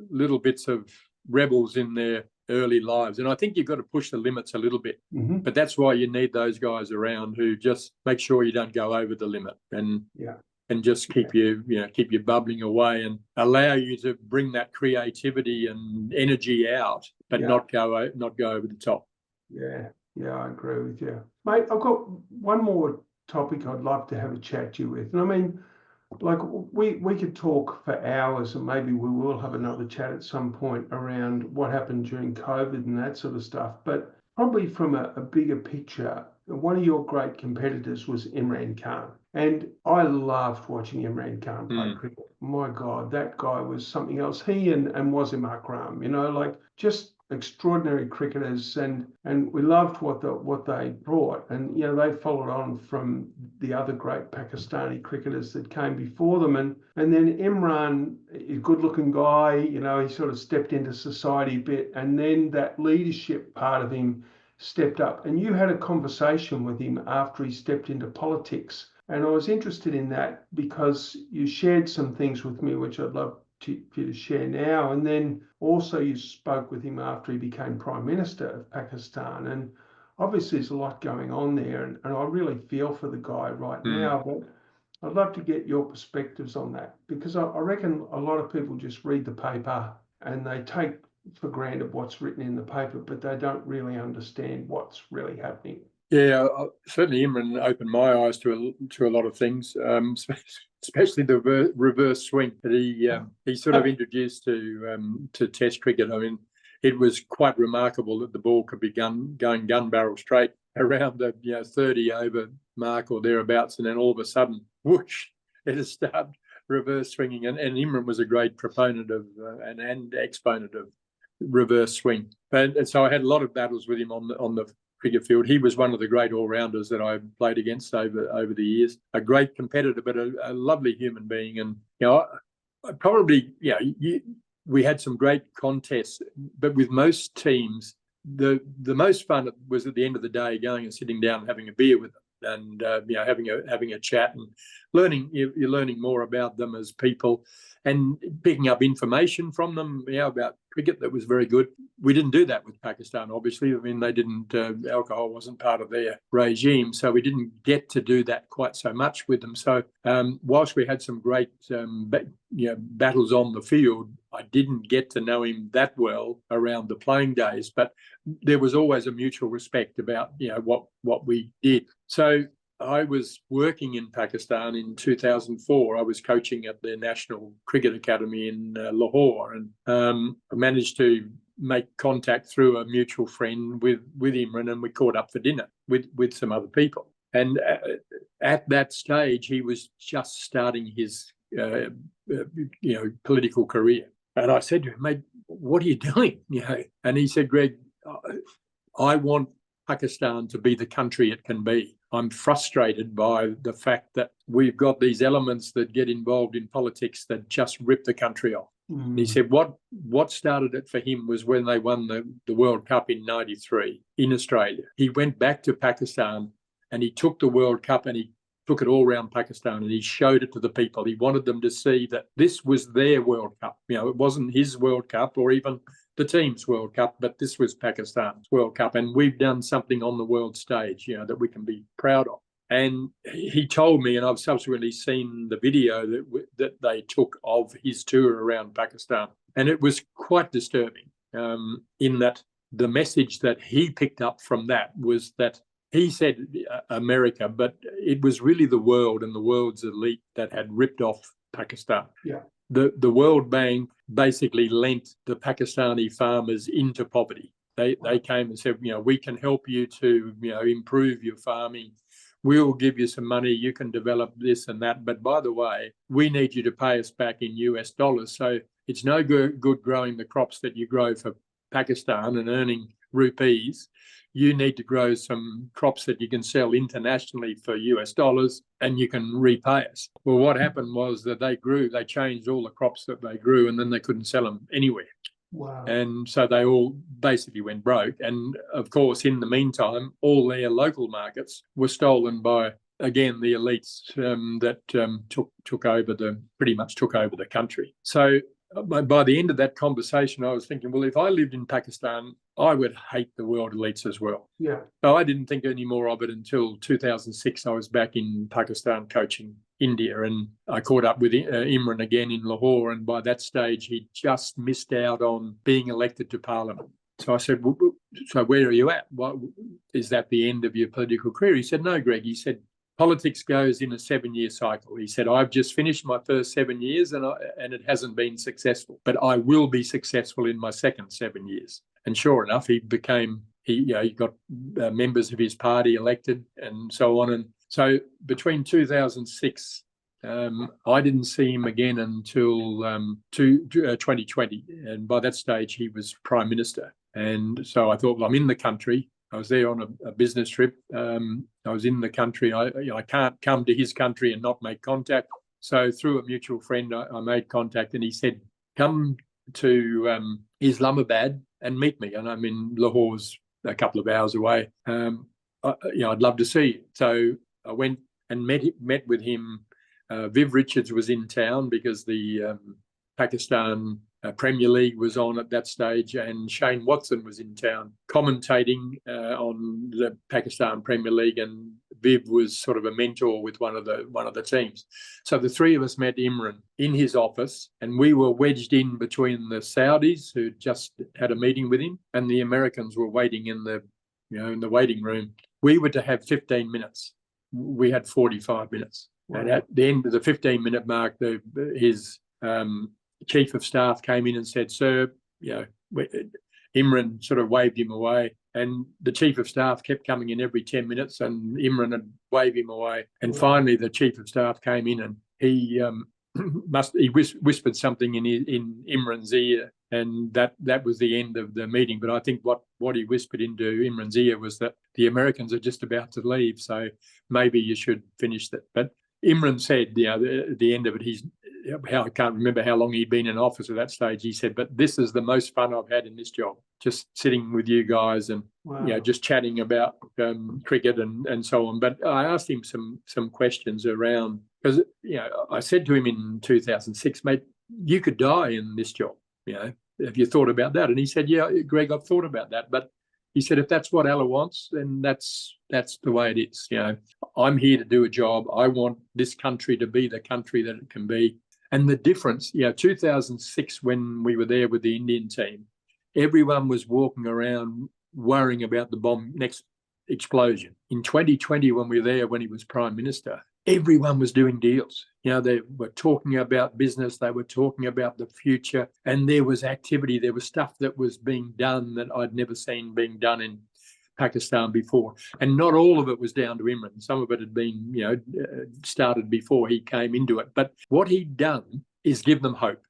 little bits of rebels in their early lives. And I think you've got to push the limits a little bit. Mm-hmm. But that's why you need those guys around who just make sure you don't go over the limit and just keep you bubbling away and allow you to bring that creativity and energy out, but not go over the top. Yeah, I agree with you. Mate, I've got one more topic I'd love to have a chat to you with. And I mean, like we could talk for hours, and maybe we will have another chat at some point around what happened during COVID and that sort of stuff. But probably from a bigger picture, one of your great competitors was Imran Khan. And I loved watching Imran Khan play cricket. My God, that guy was something else. He and Wasim Akram, just extraordinary cricketers, and we loved what they brought. And they followed on from the other great Pakistani cricketers that came before them. And then Imran, a good-looking guy, he sort of stepped into society a bit, and then that leadership part of him stepped up. And you had a conversation with him after he stepped into politics. And I was interested in that because you shared some things with me, which I'd love you to share now. And then also you spoke with him after he became Prime Minister of Pakistan. And obviously there's a lot going on there. And I really feel for the guy right now. But I'd love to get your perspectives on that, because I reckon a lot of people just read the paper and they take for granted what's written in the paper, but they don't really understand what's really happening. Yeah, certainly Imran opened my eyes to a lot of things, especially the reverse swing that he sort of introduced to Test cricket. I mean, it was quite remarkable that the ball could be going gun barrel straight around the 30 over mark or thereabouts, and then all of a sudden, whoosh, it has started reverse swinging. And Imran was a great proponent of and exponent of reverse swing. And so I had a lot of battles with him on the cricket field. He was one of the great all-rounders that I played against over the years. A great competitor, but a lovely human being. And we had some great contests, but with most teams, the most fun was at the end of the day going and sitting down and having a beer with them. and having a chat and learning. You're learning more about them as people, and picking up information from them about cricket that was very good. We didn't do that with Pakistan, obviously. I mean, they didn't. Alcohol wasn't part of their regime, so we didn't get to do that quite so much with them. So whilst we had some great battles on the field, I didn't get to know him that well around the playing days. But there was always a mutual respect about what we did. So I was working in Pakistan in 2004. I was coaching at the National Cricket Academy in Lahore, and I managed to make contact through a mutual friend with Imran, and we caught up for dinner with some other people. And at that stage, he was just starting his political career. And I said to him, "Mate, what are you doing?" And he said, "Greg, I want Pakistan to be the country it can be. I'm frustrated by the fact that we've got these elements that get involved in politics that just rip the country off." And he said what started it for him was when they won the World Cup in '93 in Australia. He went back to Pakistan and he took the World Cup and he took it all around Pakistan and he showed it to the people. He wanted them to see that this was their World Cup. It wasn't his World Cup or even the team's World Cup, but this was Pakistan's World Cup. And we've done something on the world stage, that we can be proud of. And he told me, and I've subsequently seen the video that they took of his tour around Pakistan. And it was quite disturbing in that the message that he picked up from that was that he said America, but it was really the world and the world's elite that had ripped off Pakistan. Yeah. The World Bank basically lent the Pakistani farmers into poverty. They came and said, we can help you to improve your farming. We'll give you some money. You can develop this and that. But by the way, we need you to pay us back in US dollars. So it's no good growing the crops that you grow for Pakistan and earning rupees. You need to grow some crops that you can sell internationally for US dollars and you can repay us. Well, what happened was that they changed all the crops that they grew and then they couldn't sell them anywhere. Wow. And so they all basically went broke. And of course, in the meantime, all their local markets were stolen by, again, the elites that pretty much took over the country. So by the end of that conversation, I was thinking, well, if I lived in Pakistan, I would hate the world elites as well. Yeah. So I didn't think any more of it until 2006. I was back in Pakistan coaching India, and I caught up with Imran again in Lahore. And by that stage, he just missed out on being elected to Parliament. So I said, well, so where are you at? Is that the end of your political career? He said, no, Greg. He said, politics goes in a 7-year cycle. He said, I've just finished my first 7 years and it hasn't been successful, but I will be successful in my second 7 years. And sure enough, he got members of his party elected and so on. And so between 2006, I didn't see him again until 2020. And by that stage, he was Prime Minister. And so I thought, well, I'm in the country. I was there on a business trip. I was in the country. I can't come to his country and not make contact. So through a mutual friend, I made contact and he said, come to Islamabad and meet me. And I'm in Lahore's a couple of hours away. I'd love to see you. So I went and met with him. Viv Richards was in town because the Pakistan Premier League was on at that stage, and Shane Watson was in town commentating on the Pakistan Premier League, and Viv was sort of a mentor with one of the teams. So the three of us met Imran in his office, and we were wedged in between the Saudis who just had a meeting with him, and the Americans were waiting in the waiting room. We were to have 15 minutes. We had 45 minutes. Wow. And at the end of the 15-minute mark, his chief of staff came in and said, sir, Imran sort of waved him away, and the chief of staff kept coming in every 10 minutes and Imran had waved him away. And finally the chief of staff came in and he whispered something in Imran's ear, and that was the end of the meeting. But I think what he whispered into Imran's ear was that the Americans are just about to leave, so maybe you should finish that. But Imran said, at the end of it, I can't remember how long he'd been in office at that stage. He said, but this is the most fun I've had in this job, just sitting with you guys and just chatting about cricket and so on. But I asked him some questions around, because I said to him in 2006, mate, you could die in this job. Have you thought about that? And he said, yeah, Greg, I've thought about that. But he said, if that's what Ella wants, then that's the way it is. I'm here to do a job. I want this country to be the country that it can be. And the difference, 2006, when we were there with the Indian team, everyone was walking around worrying about the next explosion. In 2020, when we were there, when he was Prime Minister, everyone was doing deals. They were talking about business, they were talking about the future, and there was activity. There was stuff that was being done that I'd never seen being done in Pakistan before. And not all of it was down to Imran. Some of it had been, started before he came into it. But what he'd done is give them hope.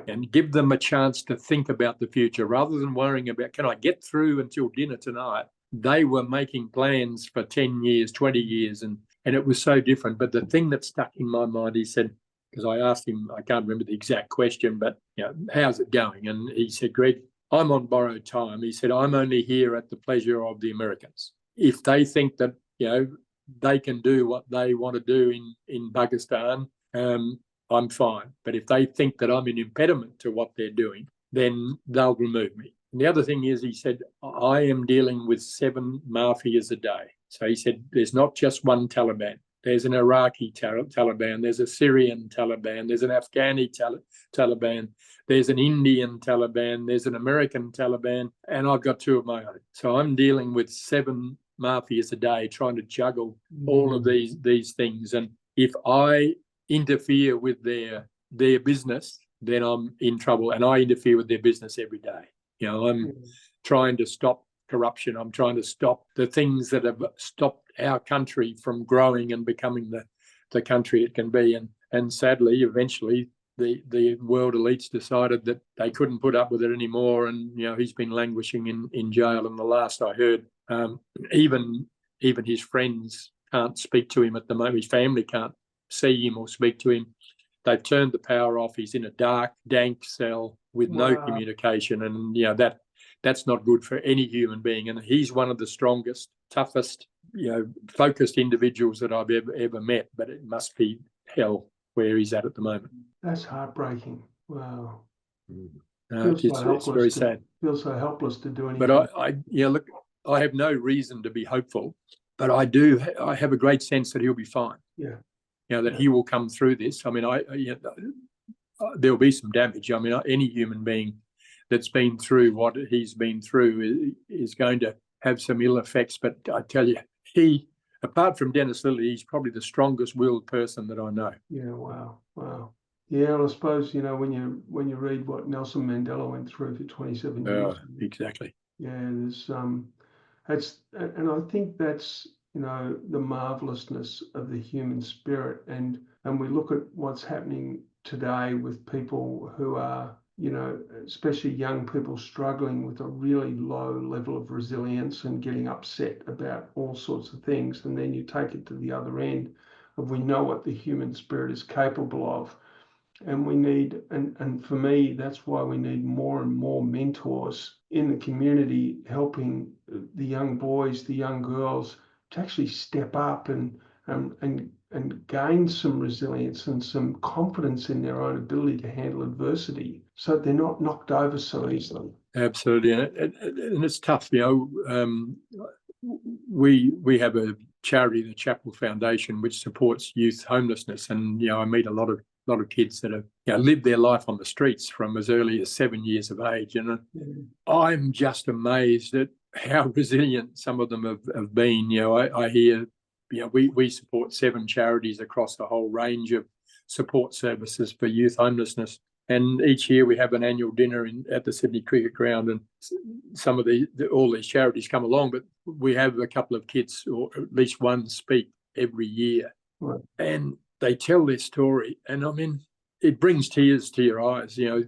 And give them a chance to think about the future rather than worrying about, can I get through until dinner tonight? They were making plans for 10 years, 20 years, and it was so different. But the thing that stuck in my mind, he said, because I asked him, I can't remember the exact question, but how's it going? And he said, Greg, I'm on borrowed time. He said, I'm only here at the pleasure of the Americans. If they think that, they can do what they want to do in Pakistan, I'm fine. But if they think that I'm an impediment to what they're doing, then they'll remove me. And the other thing is, he said, I am dealing with 7 mafias a day. So he said, there's not just one Taliban. There's an Iraqi Taliban. There's a Syrian Taliban. There's an Afghani Taliban. There's an Indian Taliban. There's an American Taliban. And I've got 2 of my own. So I'm dealing with 7 mafias a day, trying to juggle all of these things. And if I interfere with their business, then I'm in trouble. And I interfere with their business every day. I'm trying to stop corruption. I'm trying to stop the things that have stopped our country from growing and becoming the country it can be. And sadly, eventually, the world elites decided that they couldn't put up with it anymore. And, he's been languishing in jail. And the last I heard, even his friends can't speak to him at the moment. His family can't see him or speak to him. They've turned the power off. He's in a dark, dank cell with no communication. And, that's not good for any human being. And he's one of the strongest, toughest, focused individuals that I've ever met. But it must be hell where he's at the moment. That's heartbreaking. Wow. It's very sad. Feels so helpless to do anything. But I have no reason to be hopeful, but I have a great sense that he'll be fine. That he will come through this. I mean, there'll be some damage. I mean, any human being that's been through what he's been through is going to have some ill effects. But I tell you, he, apart from Dennis Lilly, he's probably the strongest willed person that I know. Yeah, wow. Yeah, and I suppose, when you read what Nelson Mandela went through for 27 years. Exactly. Yeah, there's and I think that's the marvelousness of the human spirit, and we look at what's happening today with people who are, especially young people struggling with a really low level of resilience and getting upset about all sorts of things. And then you take it to the other end of, we know what the human spirit is capable of. And we need, and for me, that's why we need more and more mentors in the community, helping the young boys, the young girls to actually step up and gain some resilience and some confidence in their own ability to handle adversity, so they're not knocked over so easily. Absolutely, and it's tough. We have a charity, the Chappell Foundation, which supports youth homelessness, and I meet a lot of kids that have lived their life on the streets from as early as 7 years of age, and I'm just amazed at how resilient some of them have been. I hear, we support 7 charities across the whole range of support services for youth homelessness. And each year we have an annual dinner at the Sydney Cricket Ground, and some of all these charities come along, but we have a couple of kids, or at least one, speak every year. Right. And they tell their story. And I mean, it brings tears to your eyes, to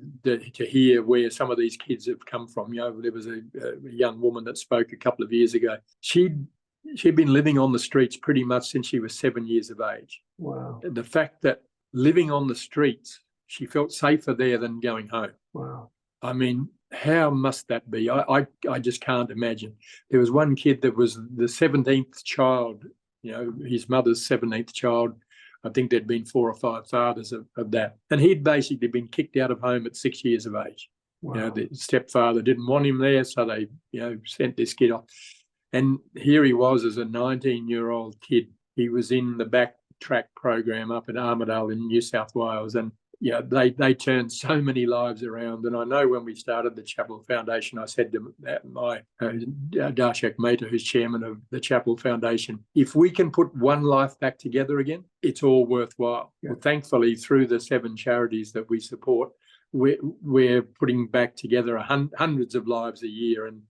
hear where some of these kids have come from. There was a young woman that spoke a couple of years ago. She'd been living on the streets pretty much since she was 7 years of age. Wow. The fact that living on the streets, she felt safer there than going home. Wow. I mean, how must that be? I just can't imagine. There was one kid that was the 17th child, his mother's 17th child. I think there'd been 4 or 5 fathers of that. And he'd basically been kicked out of home at 6 years of age. Wow. The stepfather didn't want him there, so they, sent this kid off. And here he was as a 19-year-old kid. He was in the backtrack program up in Armidale in New South Wales. And they turned so many lives around. And I know when we started the Chappell Foundation, I said to my Darshak Mehta, who's chairman of the Chappell Foundation, if we can put one life back together again, it's all worthwhile. Yeah. Well, thankfully, through the 7 charities that we support, we're putting back together hundreds of lives a year. And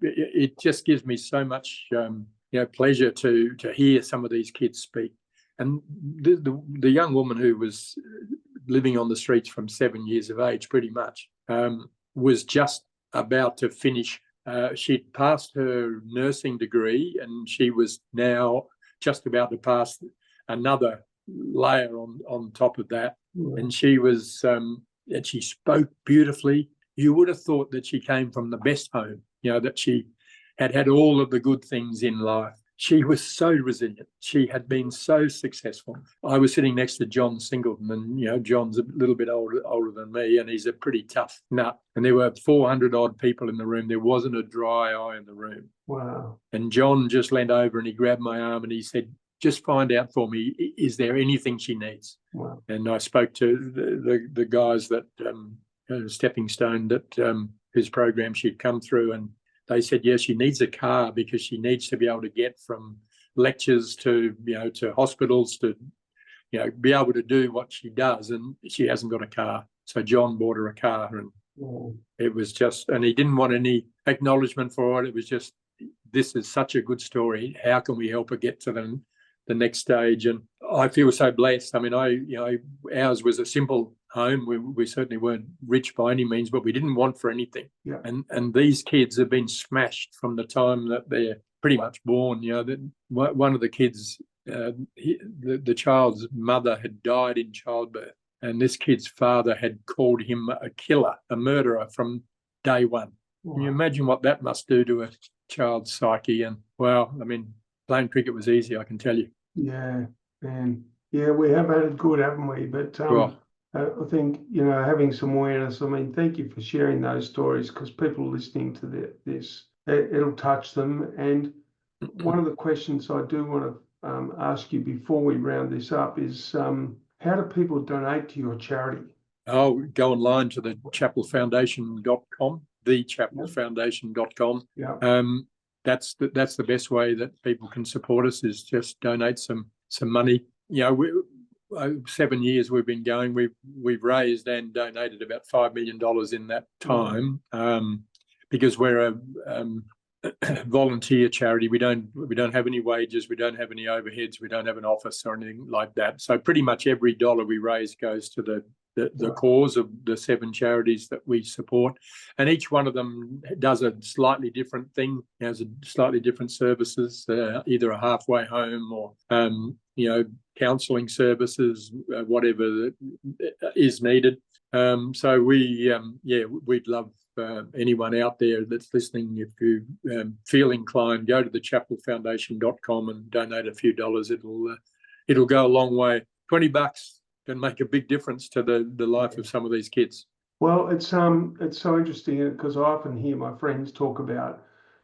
it just gives me so much pleasure to hear some of these kids speak. And the young woman who was living on the streets from 7 years of age, pretty much, was just about to finish. She'd passed her nursing degree, and she was now just about to pass another layer on top of that. Mm. And she was, and she spoke beautifully. You would have thought that she came from the best home, that she had all of the good things in life. She was so resilient. She had been so successful. I was sitting next to John Singleton, and John's a little bit older than me, and he's a pretty tough nut. And there were 400 odd people in the room. There wasn't a dry eye in the room. Wow. And John just leaned over and he grabbed my arm and he said, "Just find out for me, is there anything she needs?" Wow. And I spoke to the guys that Stepping Stone, that whose program she'd come through, and they said, yes, she needs a car because she needs to be able to get from lectures to hospitals to, be able to do what she does. And she hasn't got a car. So John bought her a car, and it was just, and he didn't want any acknowledgement for it. It was just, this is such a good story. How can we help her get to the next stage? And I feel so blessed. I mean, ours was a simple home. We certainly weren't rich by any means, but we didn't want for anything. Yeah. And these kids have been smashed from the time that they're pretty much born. One of the kids, the child's mother had died in childbirth, and this kid's father had called him a killer, a murderer from day one. Wow. Can you imagine what that must do to a child's psyche? And well, I mean, playing cricket was easy, I can tell you. Yeah, man. Yeah, we have had it good, haven't we? But I think, having some awareness, I mean, thank you for sharing those stories, because people listening to this, it'll touch them. And one of the questions I do want to ask you before we round this up is, how do people donate to your charity? Oh, go online to the chappellfoundation.com, thechappellfoundation.com. Yeah. That's the best way that people can support us, is just donate some money. 7 years we've been going. We've raised and donated about $5 million in that time, because we're a volunteer charity. We don't have any wages. We don't have any overheads. We don't have an office or anything like that. So pretty much every dollar we raise goes to the cause of the 7 charities that we support, and each one of them does a slightly different thing, has a slightly different services, either a halfway home or counselling services, whatever is needed. So we'd love anyone out there that's listening. If you feel inclined, go to the chappellfoundation.com and donate a few dollars. It'll go a long way. $20 can make a big difference to the life of some of these kids. Well, it's so interesting, because I often hear my friends talk about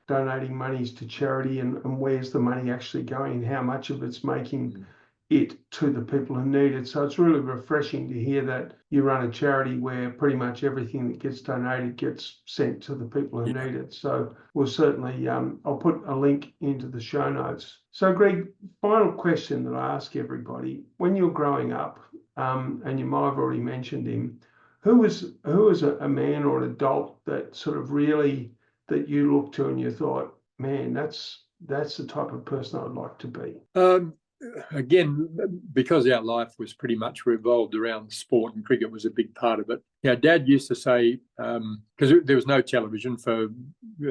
donating monies to charity and where's the money actually going, how much of it's making it to the people who need it. So it's really refreshing to hear that you run a charity where pretty much everything that gets donated gets sent to the people who need it. So we'll certainly, I'll put a link into the show notes. So Greg, final question that I ask everybody: when you're growing up, and you might have already mentioned him, who was a man or an adult that sort of really, that you looked to and you thought, man, that's the type of person I'd like to be? Again, because our life was pretty much revolved around sport, and cricket was a big part of it. Dad used to say, because there was no television for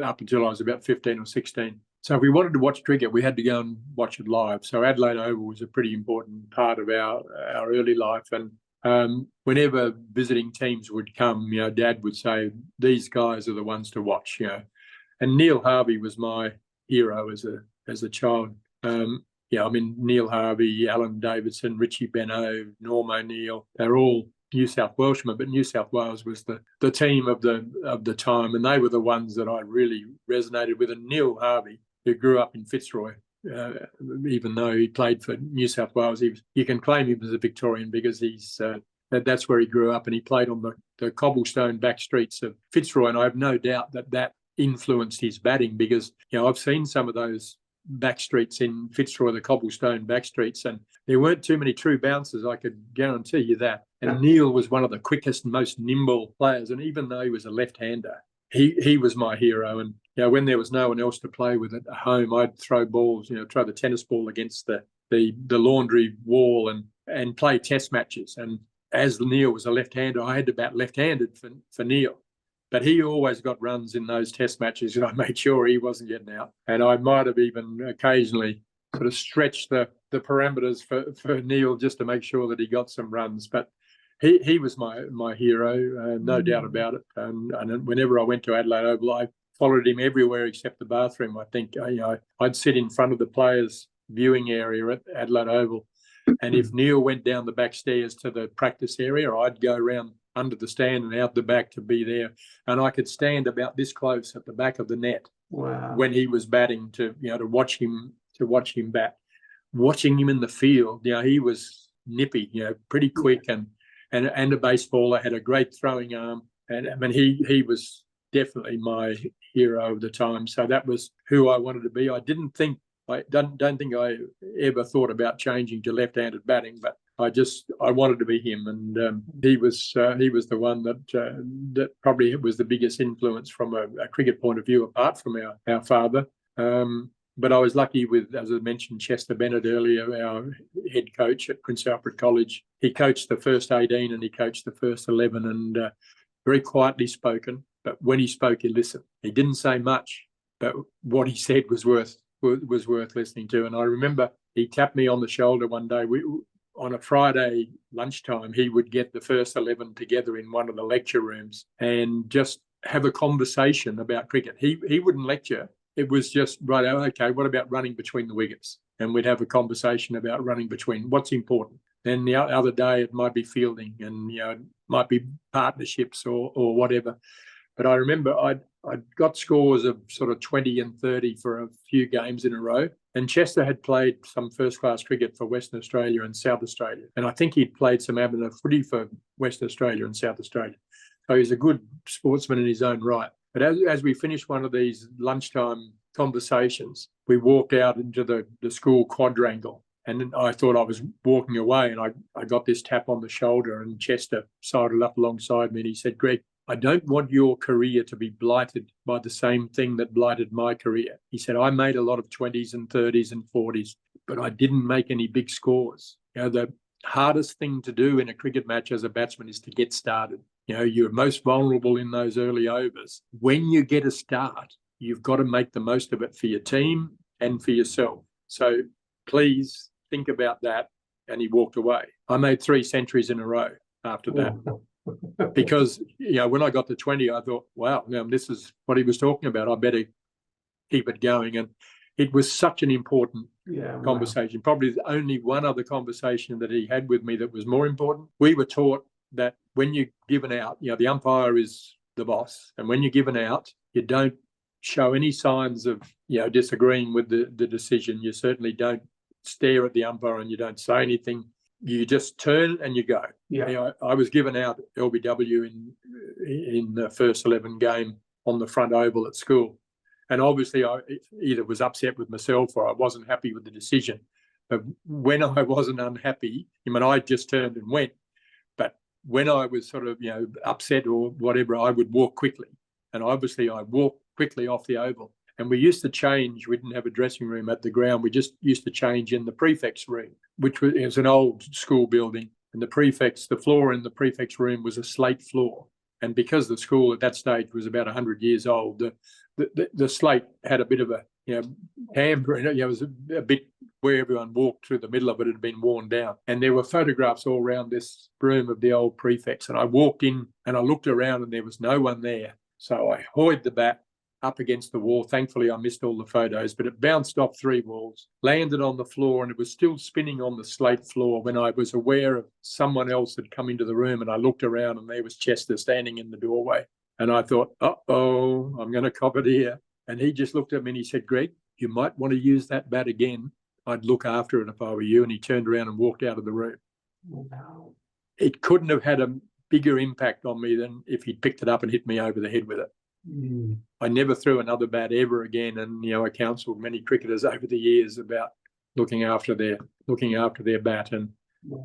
up until I was about 15 or 16. So if we wanted to watch cricket, we had to go and watch it live. So Adelaide Oval was a pretty important part of our early life. And whenever visiting teams would come, Dad would say, these guys are the ones to watch, And Neil Harvey was my hero as a child. Neil Harvey, Alan Davidson, Richie Beno, Norm O'Neill, they're all New South Welshmen, but New South Wales was the team of the time, and they were the ones that I really resonated with. And Neil Harvey, who grew up in Fitzroy, even though he played for New South Wales, you can claim him as a Victorian because that's where he grew up, and he played on the cobblestone back streets of Fitzroy. And I have no doubt that influenced his batting, because I've seen some of those back streets in Fitzroy, the cobblestone back streets, and there weren't too many true bouncers, I could guarantee you that. And Neil was one of the quickest and most nimble players, and even though he was a left-hander, he was my hero. And when there was no one else to play with at home, I'd throw balls, throw the tennis ball against the laundry wall and play test matches. And as Neil was a left-hander, I had to bat left-handed for Neil. But he always got runs in those test matches, and I made sure he wasn't getting out. And I might have even occasionally sort of stretched the parameters for Neil just to make sure that he got some runs. But he was my hero, no doubt about it. And whenever I went to Adelaide Oval, I followed him everywhere except the bathroom. I think I'd sit in front of the players' viewing area at Adelaide Oval, and if Neil went down the back stairs to the practice area, I'd go around under the stand and out the back to be there. And I could stand about this close at the back of the net. Wow. When he was batting to watch him bat. Watching him in the field, he was nippy, pretty quick and a baseballer, had a great throwing arm. And I mean, he was definitely my hero of the time. So that was who I wanted to be. I don't think I ever thought about changing to left-handed batting, but I wanted to be him, and he was the one that probably was the biggest influence from a cricket point of view, apart from our father. But I was lucky with, as I mentioned, Chester Bennett earlier, our head coach at Prince Alfred College. He coached the first 18 and he coached the first 11, and very quietly spoken. But when he spoke, you listened. He didn't say much, but what he said was worth listening to. And I remember he tapped me on the shoulder one day. On a Friday lunchtime, he would get the first 11 together in one of the lecture rooms and just have a conversation about cricket. He wouldn't lecture. It was just, right, okay, what about running between the wickets? And we'd have a conversation about running between, what's important. Then the other day it might be fielding, and it might be partnerships or whatever. But I remember I'd got scores of sort of 20 and 30 for a few games in a row. And Chester had played some first-class cricket for Western Australia and South Australia. And I think he'd played some amateur footy for Western Australia and South Australia. So he's a good sportsman in his own right. But as we finished one of these lunchtime conversations, we walked out into the school quadrangle. And I thought I was walking away, and I got this tap on the shoulder, and Chester sidled up alongside me and he said, "Greg, I don't want your career to be blighted by the same thing that blighted my career." He said, "I made a lot of 20s and 30s and 40s, but I didn't make any big scores. The hardest thing to do in a cricket match as a batsman is to get started. You're most vulnerable in those early overs. When you get a start, you've got to make the most of it for your team and for yourself. So please think about that." And he walked away. I made 3 centuries in a row after that. Because, when I got to 20, I thought, wow, this is what he was talking about. I better keep it going. And it was such an important conversation. Wow. Probably the only one other conversation that he had with me that was more important. We were taught that when you're given out, the umpire is the boss. And when you're given out, you don't show any signs of, disagreeing with the decision. You certainly don't stare at the umpire and you don't say anything. You just turn and you go. Yeah. I was given out LBW in the first 11 game on the front oval at school. And obviously I either was upset with myself or I wasn't happy with the decision. But when I wasn't unhappy, I just turned and went. But when I was sort of, upset or whatever, I would walk quickly. And obviously I walked quickly off the oval. And we used to change. We didn't have a dressing room at the ground. We just used to change in the prefect's room, which was an old school building. And the floor in the prefect's room was a slate floor. And because the school at that stage was about 100 years old, the slate had a bit of a, amber in it. It was a bit where everyone walked through the middle of it had been worn down. And there were photographs all around this room of the old prefects. And I walked in and I looked around and there was no one there. So I hoisted the bat up against the wall. Thankfully, I missed all the photos, but it bounced off 3 walls, landed on the floor, and it was still spinning on the slate floor when I was aware of someone else had come into the room. And I looked around and there was Chester standing in the doorway. And I thought, uh-oh, I'm going to cop it here. And he just looked at me and he said, Greg, you might want to use that bat again. I'd look after it if I were you. And he turned around and walked out of the room. Wow. It couldn't have had a bigger impact on me than if he'd picked it up and hit me over the head with it. Mm. I never threw another bat ever again. And, I counselled many cricketers over the years about looking after their bat. And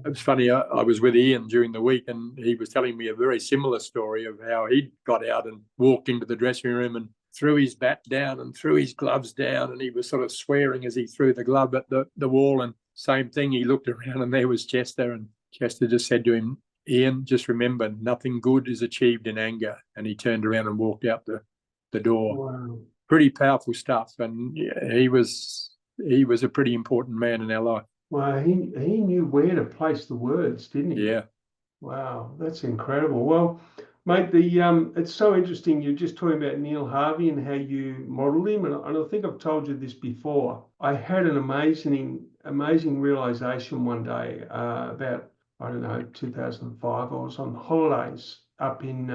it was funny, I was with Ian during the week and he was telling me a very similar story of how he'd got out and walked into the dressing room and threw his bat down and threw his gloves down, and he was sort of swearing as he threw the glove at the wall. And same thing, he looked around and there was Chester, and Chester just said to him, Ian, just remember, nothing good is achieved in anger. And he turned around and walked out the door. Wow. Pretty powerful stuff. And he was a pretty important man in our life. Well, he knew where to place the words, didn't he? Yeah. Wow, that's incredible. Well, mate, it's so interesting. You're just talking about Neil Harvey and how you modelled him, and I think I've told you this before. I had an amazing realisation one day about, 2005. I was on holidays up in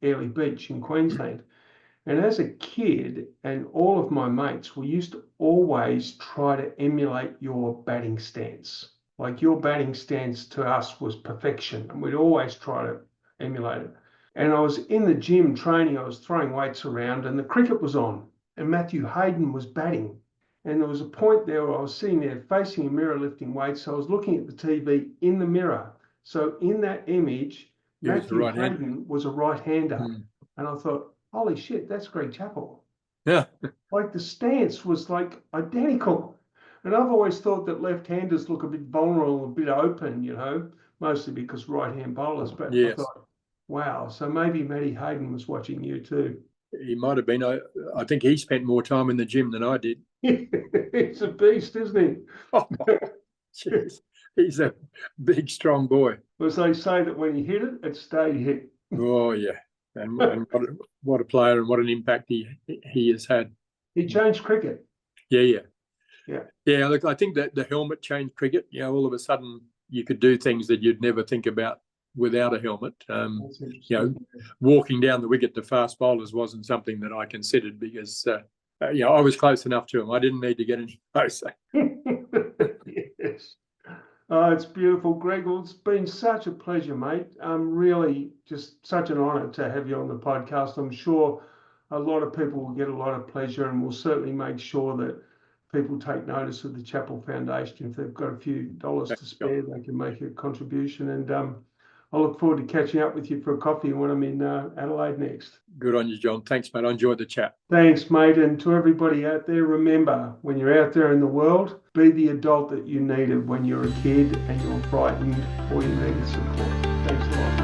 Airlie Beach in Queensland. And as a kid, and all of my mates, we used to always try to emulate your batting stance. Like your batting stance to us was perfection, and we'd always try to emulate it. And I was in the gym training, I was throwing weights around, and the cricket was on, and Matthew Hayden was batting. And there was a point there where I was sitting there facing a mirror lifting weights, so I was looking at the TV in the mirror. So in that image, Matthew Hayden was a right-hander. And I thought, holy shit, that's Greg Chappell. Yeah. Like the stance was like identical. And I've always thought that left-handers look a bit vulnerable, a bit open, mostly because right-hand bowlers. But yes. I thought, wow, so maybe Matty Hayden was watching you too. He might have been. I think he spent more time in the gym than I did. He's a beast, isn't he? Oh, geez. He's a big, strong boy. Because they say that when he hit it, it stayed hit. Oh, yeah. And what a player and what an impact he has had. He changed cricket. Yeah. Look, I think that the helmet changed cricket. All of a sudden you could do things that you'd never think about without a helmet. Walking down the wicket to fast bowlers wasn't something that I considered because I was close enough to him. I didn't need to get any closer. Yes. Oh, it's beautiful, Greg. Well, it's been such a pleasure, mate. Really just such an honour to have you on the podcast. I'm sure a lot of people will get a lot of pleasure, and we'll certainly make sure that people take notice of the Chappell Foundation. If they've got a few dollars to spare, they can make a contribution. And I look forward to catching up with you for a coffee when I'm in Adelaide next. Good on you, John. Thanks, mate. I enjoyed the chat. Thanks, mate. And to everybody out there, remember, when you're out there in the world, be the adult that you needed when you were a kid and you were frightened or you needed support. Thanks a lot.